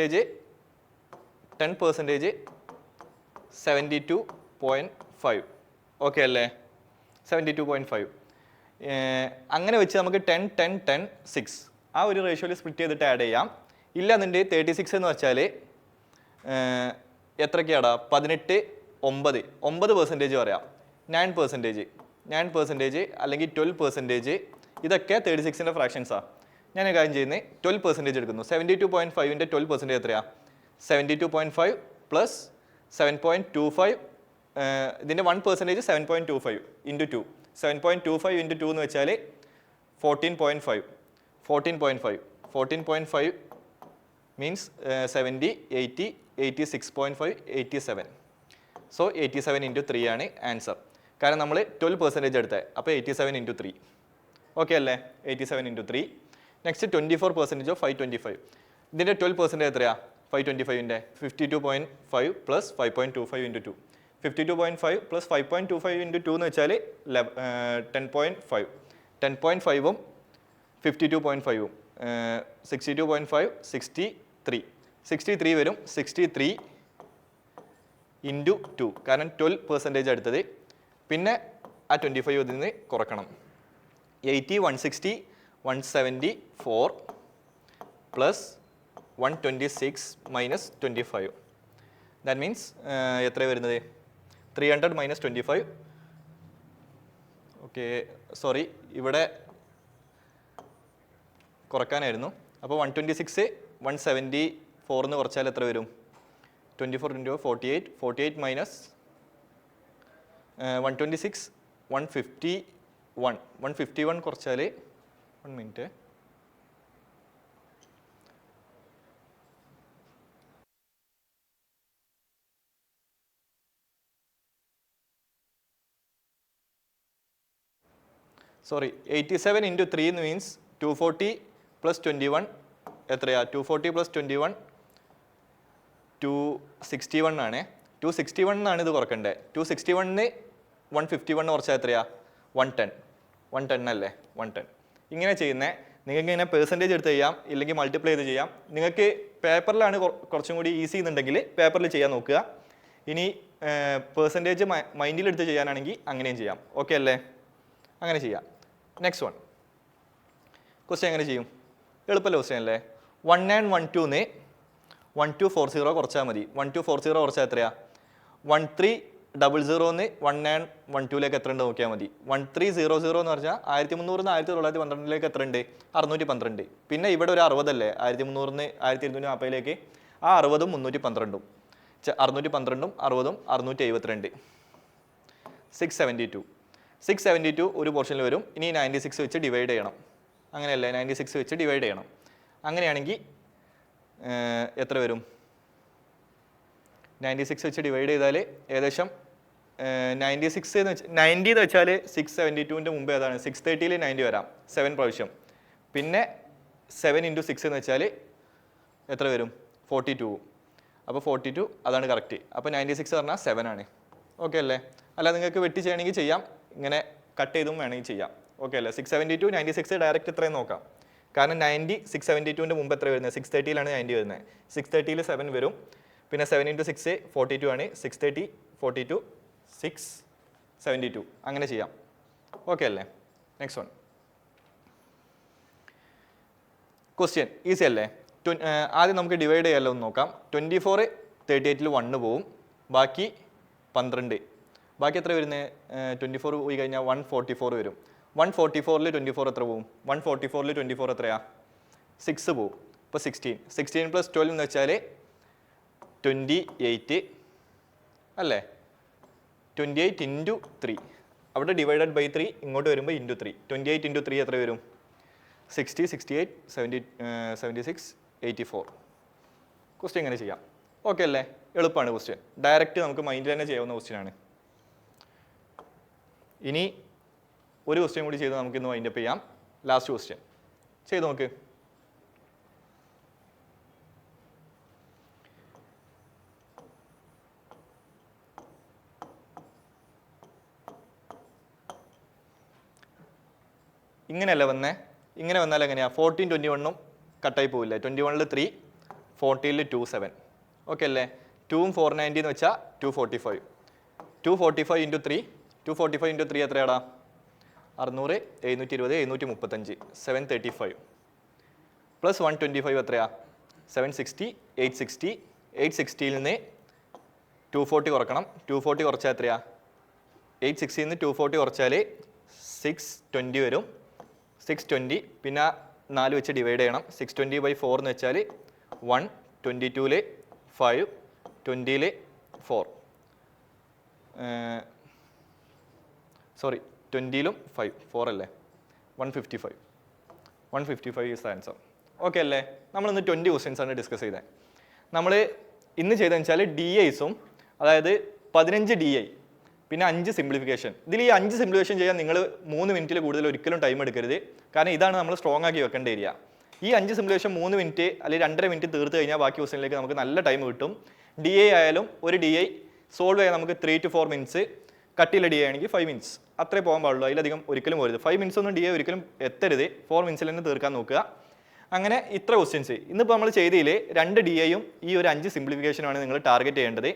72.5. ഓക്കെ അല്ലേ? 72.5. അങ്ങനെ വെച്ച് നമുക്ക് 10, 10, 10, 6 ആ ഒരു റേഷ്യോയിൽ സ്പ്ലിറ്റ് ചെയ്തിട്ട് ആഡ് ചെയ്യാം. ഇല്ല എന്നുണ്ടെങ്കിൽ 36 എന്ന് വെച്ചാൽ എത്രയ്ക്കാടാ? 18, 9% പറയാം. 9% അല്ലെങ്കിൽ 12%. ഇതൊക്കെ 36ൻ്റെ ഫ്രാക്ഷൻസാണ്. ഞാൻ കാര്യം ചെയ്യുന്നത് 12% എടുക്കുന്നു. 72.5ൻ്റെ 12% എത്രയാ? 72.5 പ്ലസ് 7.25. ഇതിൻ്റെ 1% 7.25 ഇൻറ്റു 2. 7.25 ഇൻറ്റു 2 എന്ന് വെച്ചാൽ 14.5. 14.5 means 70, 80, 86.5, 87. സോ 87 ഇൻറ്റു 3 ആണ് ആൻസർ. കാരണം നമ്മൾ 12% എടുത്തത്. അപ്പോൾ 87 ഇൻറ്റു 3. ഓക്കെ അല്ലേ? 87 ഇൻറ്റു 3. Next 24% of 525. ഇതിൻ്റെ 12% എത്രയാ? 525ൻ്റെ 52.5 പ്ലസ് 5.25 ഇൻറ്റു 2. 52.5 പ്ലസ് 5.25 ഇൻറ്റു 2 എന്ന് വെച്ചാൽ 10.5. 10.5ഉം 52.5ഉം 62.5, 63 വരും. 63 ഇൻറ്റു 2, കാരണം 12% എടുത്തത്. പിന്നെ ആ 25 ഇതിൽ നിന്ന് കുറക്കണം. 80, 160, 174 പ്ലസ് 126 മൈനസ് 25. ദാറ്റ് മീൻസ് എത്ര വരുന്നത്? 300 മൈനസ് 25. ഓക്കെ, സോറി, ഇവിടെ കുറക്കാനായിരുന്നു. അപ്പോൾ 126 174 എന്ന് കുറച്ചാൽ എത്ര വരും? 24 ഇൻറ്റു 48. 48 മൈനസ് 126 151. 151 കുറച്ചാൽ 1 minute. Sorry 87 into 3 means 240 plus 21 എത്രയാ 240 പ്ലസ് 21 261 ആണ്. 261 എന്നാണ് ഇത് കുറക്കണ്ടേ. 261 151 കുറച്ചാൽ എത്രയാ 110 അല്ലേ 110. ഇങ്ങനെ ചെയ്യുന്നത് നിങ്ങൾക്ക് ഇങ്ങനെ പെർസെൻറ്റേജ് എടുത്ത് ചെയ്യാം, ഇല്ലെങ്കിൽ മൾട്ടിപ്ലൈ ചെയ്ത് ചെയ്യാം. നിങ്ങൾക്ക് പേപ്പറിലാണ് കുറച്ചും കൂടി ഈസി എന്നുണ്ടെങ്കിൽ പേപ്പറിൽ ചെയ്യാൻ നോക്കുക. ഇനി പെർസെൻറ്റേജ് മൈൻഡിലെടുത്ത് ചെയ്യാനാണെങ്കിൽ അങ്ങനെയും ചെയ്യാം. ഓക്കെ അല്ലേ? അങ്ങനെ ചെയ്യാം. നെക്സ്റ്റ് വൺ ക്വസ്റ്റ്യൻ എങ്ങനെ ചെയ്യും? എളുപ്പമല്ല ക്വസ്റ്റ്യൻ അല്ലേ. 1912 1240 കുറച്ചാൽ മതി. 1240 കുറച്ചാൽ എത്രയാ 1300 1912 എത്ര ഉണ്ട് നോക്കിയാൽ മതി. 1300 എന്ന് പറഞ്ഞാൽ 1300 1912 എത്ര ഉണ്ട് 612. പിന്നെ ഇവിടെ ഒരു 60 അല്ലേ 1300 1240 ആ 60ഉം 312 612 60 672 672 ഒരു പോർഷനിൽ വരും. ഇനി 96 വെച്ച് ഡിവൈഡ് ചെയ്യണം. അങ്ങനെയല്ലേ 96 വെച്ച് ഡിവൈഡ് ചെയ്യണം. അങ്ങനെയാണെങ്കിൽ എത്ര വരും? 96 വെച്ച് ഡിവൈഡ് ചെയ്താൽ ഏകദേശം 96 എന്ന് വെച്ചാൽ 90 എന്ന് വെച്ചാൽ 672ൻ്റെ മുമ്പ് ഏതാണ് 630ൽ 90 വരാം 7 പ്രാവശ്യം. പിന്നെ 7 × 6 എന്ന് വെച്ചാൽ എത്ര വരും 42. അപ്പോൾ 42 അതാണ് കറക്റ്റ്. അപ്പോൾ 96 പറഞ്ഞാൽ 7 ആണ്. ഓക്കെ അല്ലേ? അല്ല നിങ്ങൾക്ക് വെട്ടി ചെയ്യണമെങ്കിൽ ചെയ്യാം, ഇങ്ങനെ കട്ട് ചെയ്തും വേണമെങ്കിൽ ചെയ്യാം. ഓക്കെ അല്ലേ? 672 96 ഡയറക്റ്റ് ഇത്രയും നോക്കാം. കാരണം 90 672ൻ്റെ മുമ്പ് എത്ര വരുന്നത് 630ലാണ് 90 വരുന്നത്. 630ൽ 7 വരും. പിന്നെ 7 × 6 42 ആണ്. 630 42 672 അങ്ങനെ ചെയ്യാം. ഓക്കെ അല്ലേ? നെക്സ്റ്റ് വൺ ക്വസ്റ്റ്യൻ ഈസി അല്ലേ? ആദ്യം നമുക്ക് ഡിവൈഡ് ചെയ്യാമല്ലോ ഒന്ന് നോക്കാം. 24 38ൽ 1 പോവും, ബാക്കി 12. ബാക്കി എത്ര വരുന്നത് 24 പോയി കഴിഞ്ഞാൽ 144 വരും. 144ൽ 24 എത്ര പോവും 144ൽ 24 എത്രയാ 6 പോവും. ഇപ്പോൾ 16 പ്ലസ് 12 എന്ന് വെച്ചാൽ 28 അല്ലേ 28 × 3. അവിടെ ഡിവൈഡഡ് ബൈ 3 ഇങ്ങോട്ട് വരുമ്പോൾ × 3. 28 × 3 എത്ര വരും 60 68 70 76 84. ക്വസ്റ്റ്യൻ ഇങ്ങനെ ചെയ്യാം. ഓക്കെ അല്ലേ? എളുപ്പമാണ് ക്വസ്റ്റ്യൻ. ഡയറക്റ്റ് നമുക്ക് മൈൻഡിൽ തന്നെ ചെയ്യാവുന്ന ക്വസ്റ്റ്യൻ ആണ്. ഇനി ഒരു ക്വസ്റ്റ്യൻ കൂടി ചെയ്ത് നമുക്കിന്ന് വൈൻഡപ്പ് ചെയ്യാം. ലാസ്റ്റ് ക്വസ്റ്റ്യൻ ചെയ്ത് നോക്ക്. ഇങ്ങനെയല്ല വന്നേ. ഇങ്ങനെ വന്നാൽ എങ്ങനെയാണ് 14 21 കട്ടായി പോവില്ല. 21ൽ 3 14ൽ 2 7. ഓക്കെ അല്ലേ? 2ഉം 490 എന്ന് വെച്ചാൽ 245. 245 × 3 245 × 3 എത്രയാടാ 600 720 735 735 പ്ലസ് 125 എത്രയാ 760 860. 860ൽ നിന്ന് 240 കുറക്കണം. 240 കുറച്ചാൽ എത്രയാ 860ൽ നിന്ന് 240 കുറച്ചാൽ 620 വരും. 620 പിന്നെ 4 വെച്ച് ഡിവൈഡ് ചെയ്യണം. 620/4 എന്ന് വെച്ചാൽ 1 22ൽ 5 20ൽ 4 സോറി 20ലും 5 4 അല്ലേ 155 ഈസ് ദ ആൻസർ. ഓക്കെ അല്ലേ? നമ്മളിന്ന് 20 ക്വസ്റ്റ്യൻസ് ആണ് ഡിസ്കസ് ചെയ്തത്. നമ്മൾ ഇന്ന് ചെയ്തതെന്ന് വെച്ചാൽ DIസും അതായത് 15 DI പിന്നെ 5 സിംപ്ലിഫിക്കേഷൻ. ഇതിൽ ഈ 5 സിംപ്ലിഫിക്കേഷൻ ചെയ്യാൻ നിങ്ങൾ 3 മിനിറ്റിൽ കൂടുതൽ ഒരിക്കലും ടൈം എടുക്കരുത്. കാരണം ഇതാണ് നമ്മൾ സ്ട്രോങ് ആക്കി വെക്കേണ്ട ഏരിയ. ഈ 5 സിംപ്ലിഫിക്കേഷൻ 3 മിനിറ്റ് അല്ലെങ്കിൽ 2.5 മിനിറ്റ് തീർത്ത് കഴിഞ്ഞാൽ ബാക്കി ക്വസ്റ്റ്യനിലേക്ക് നമുക്ക് നല്ല ടൈം കിട്ടും. DI ആയാലും ഒരു DI സോൾവ് ചെയ്യാൻ നമുക്ക് 3 to 4 മിനിറ്റ്സ്, കട്ടിയുള്ള DI ആണെങ്കിൽ 5 മിനിറ്റ്സ് അത്രേ പോകാൻ പാടുള്ളൂ. അതിലധികം ഒരിക്കലും പോരുത്. 5 മിനിറ്റ്സ് ഒന്നും DI ഒരിക്കലും എത്തരുത്. 4 മിനിറ്റ്സിൽ തന്നെ തീർക്കാൻ നോക്കുക. അങ്ങനെ ഇത്ര ക്വസ്റ്റ്യൻസ് ഇന്നിപ്പോൾ നമ്മൾ ചെയ്തതിൽ 2 DIയും ഈ ഒരു 5 സിംപ്ലിഫിക്കേഷനുമാണ് നിങ്ങൾ ടാർഗറ്റ് ചെയ്യേണ്ടത്.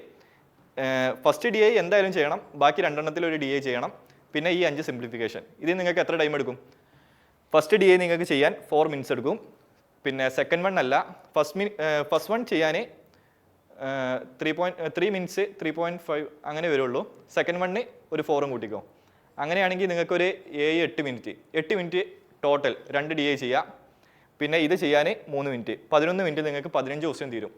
ഫസ്റ്റ് DI എന്തായാലും ചെയ്യണം, ബാക്കി 2 എണ്ണത്തിൽ ഒരു DI ചെയ്യണം, പിന്നെ ഈ 5 സിംപ്ലിഫിക്കേഷൻ. ഇതിൽ നിങ്ങൾക്ക് എത്ര ടൈം എടുക്കും? ഫസ്റ്റ് DI നിങ്ങൾക്ക് ചെയ്യാൻ 4 മിനിറ്റ്സ് എടുക്കും. പിന്നെ സെക്കൻഡ് വൺ അല്ല, ഫസ്റ്റ് വൺ ചെയ്യാൻ 3 മിനിറ്റ്സ് 3.5 അങ്ങനെ വരുള്ളൂ. സെക്കൻഡ് വണ്ണിന് ഒരു 4ഉം കൂട്ടിക്കോ. അങ്ങനെയാണെങ്കിൽ നിങ്ങൾക്കൊരു 8 മിനിറ്റ് ടോട്ടൽ 2 DI ചെയ്യാം. പിന്നെ ഇത് ചെയ്യാൻ 3 മിനിറ്റ് 11 മിനിറ്റ് നിങ്ങൾക്ക് 15 ക്വസ്റ്റ്യൻ തീരും.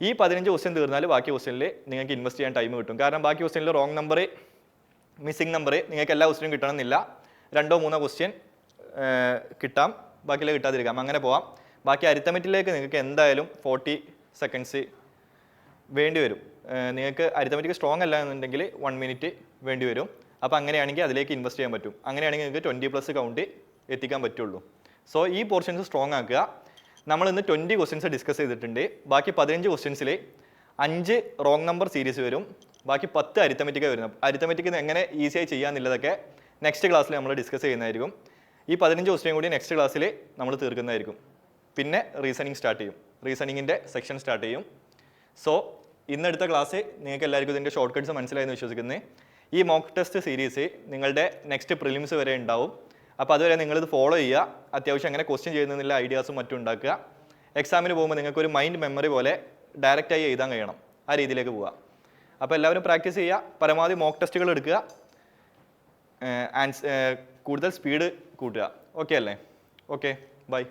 ഈ 15 ക്വസ്റ്റ്യൻ തീർന്നാൽ ബാക്കി ക്വസ്റ്റ്യനിൽ നിങ്ങൾക്ക് ഇൻവെസ്റ്റ് ചെയ്യാൻ ടൈം കിട്ടും. കാരണം ബാക്കി ക്വസ്റ്റ്യനിൽ റോങ് നമ്പർ, മിസ്സിംഗ് നമ്പർ നിങ്ങൾക്ക് എല്ലാ ക്വസ്റ്റ്യനും കിട്ടണമെന്നില്ല. 2 or 3 ക്വസ്റ്റ്യൻ കിട്ടാം, ബാക്കിയുള്ള കിട്ടാതിരിക്കാം, അങ്ങനെ പോവാം. ബാക്കി അരിത്തമെറ്റിക്കിലേക്ക് നിങ്ങൾക്ക് എന്തായാലും 40 സെക്കൻഡ്സ് വേണ്ടി വരും. നിങ്ങൾക്ക് അരിത്തമെറ്റിക് സ്ട്രോങ് അല്ല എന്നുണ്ടെങ്കിൽ 1 മിനിറ്റ് വേണ്ടി വരും. അപ്പോൾ അങ്ങനെയാണെങ്കിൽ അതിലേക്ക് ഇൻവെസ്റ്റ് ചെയ്യാൻ പറ്റും. അങ്ങനെയാണെങ്കിൽ നിങ്ങൾക്ക് 20+ കൗണ്ട് എത്തിക്കാൻ പറ്റുള്ളൂ. സോ ഈ പോർഷൻസ് സ്ട്രോങ് ആക്കുക. നമ്മൾ ഇന്ന് 20 ക്വസ്റ്റ്യൻസ് ഡിസ്കസ് ചെയ്തിട്ടുണ്ട്. ബാക്കി 15 ക്വസ്റ്റ്യൻസിൽ 5 റോങ് നമ്പർ സീരീസ് വരും, ബാക്കി 10 അരിത്തമെറ്റിക്കാണ് വരുന്നത്. അരിത്തമെറ്റിക് എങ്ങനെ ഈസിയായി ചെയ്യാമെന്നുള്ളതൊക്കെ നെക്സ്റ്റ് ക്ലാസ്സിൽ നമ്മൾ ഡിസ്കസ് ചെയ്യുന്നതായിരിക്കും. ഈ 15 ക്വസ്റ്റ്യൻ കൂടി നെക്സ്റ്റ് ക്ലാസ്സിൽ നമ്മൾ തീർക്കുന്നതായിരിക്കും. പിന്നെ റീസണിങ് സ്റ്റാർട്ട് ചെയ്യും, റീസണിങ്ങിൻ്റെ സെക്ഷൻ സ്റ്റാർട്ട് ചെയ്യും. സോ ഇന്നെടുത്ത ക്ലാസ് നിങ്ങൾക്ക് എല്ലാവർക്കും ഇതിൻ്റെ ഷോർട്ട് കട്ട്സ് മനസ്സിലായെന്ന് വിശ്വസിക്കുന്നത്. ഈ മോക്ക് ടെസ്റ്റ് സീരീസ് നിങ്ങളുടെ നെക്സ്റ്റ് പ്രിലിംസ് വരെ ഉണ്ടാവും. അപ്പോൾ അതുവരെ നിങ്ങളിത് ഫോളോ ചെയ്യുക. അത്യാവശ്യം അങ്ങനെ ക്വസ്റ്റ്യൻ ചെയ്യുന്നതിനുള്ള ഐഡിയാസും മറ്റും ഉണ്ടാക്കുക. എക്സാമിന് പോകുമ്പോൾ നിങ്ങൾക്കൊരു മൈൻഡ് മെമ്മറി പോലെ ഡയറക്റ്റായി എഴുതാൻ കഴിയണം. ആ രീതിയിലേക്ക് പോവുക. അപ്പോൾ എല്ലാവരും പ്രാക്ടീസ് ചെയ്യുക, പരമാവധി മോക്ക് ടെസ്റ്റുകൾ എടുക്കുക, കൂടുതൽ സ്പീഡ് കൂട്ടുക. ഓക്കെ അല്ലേ? Okay, by.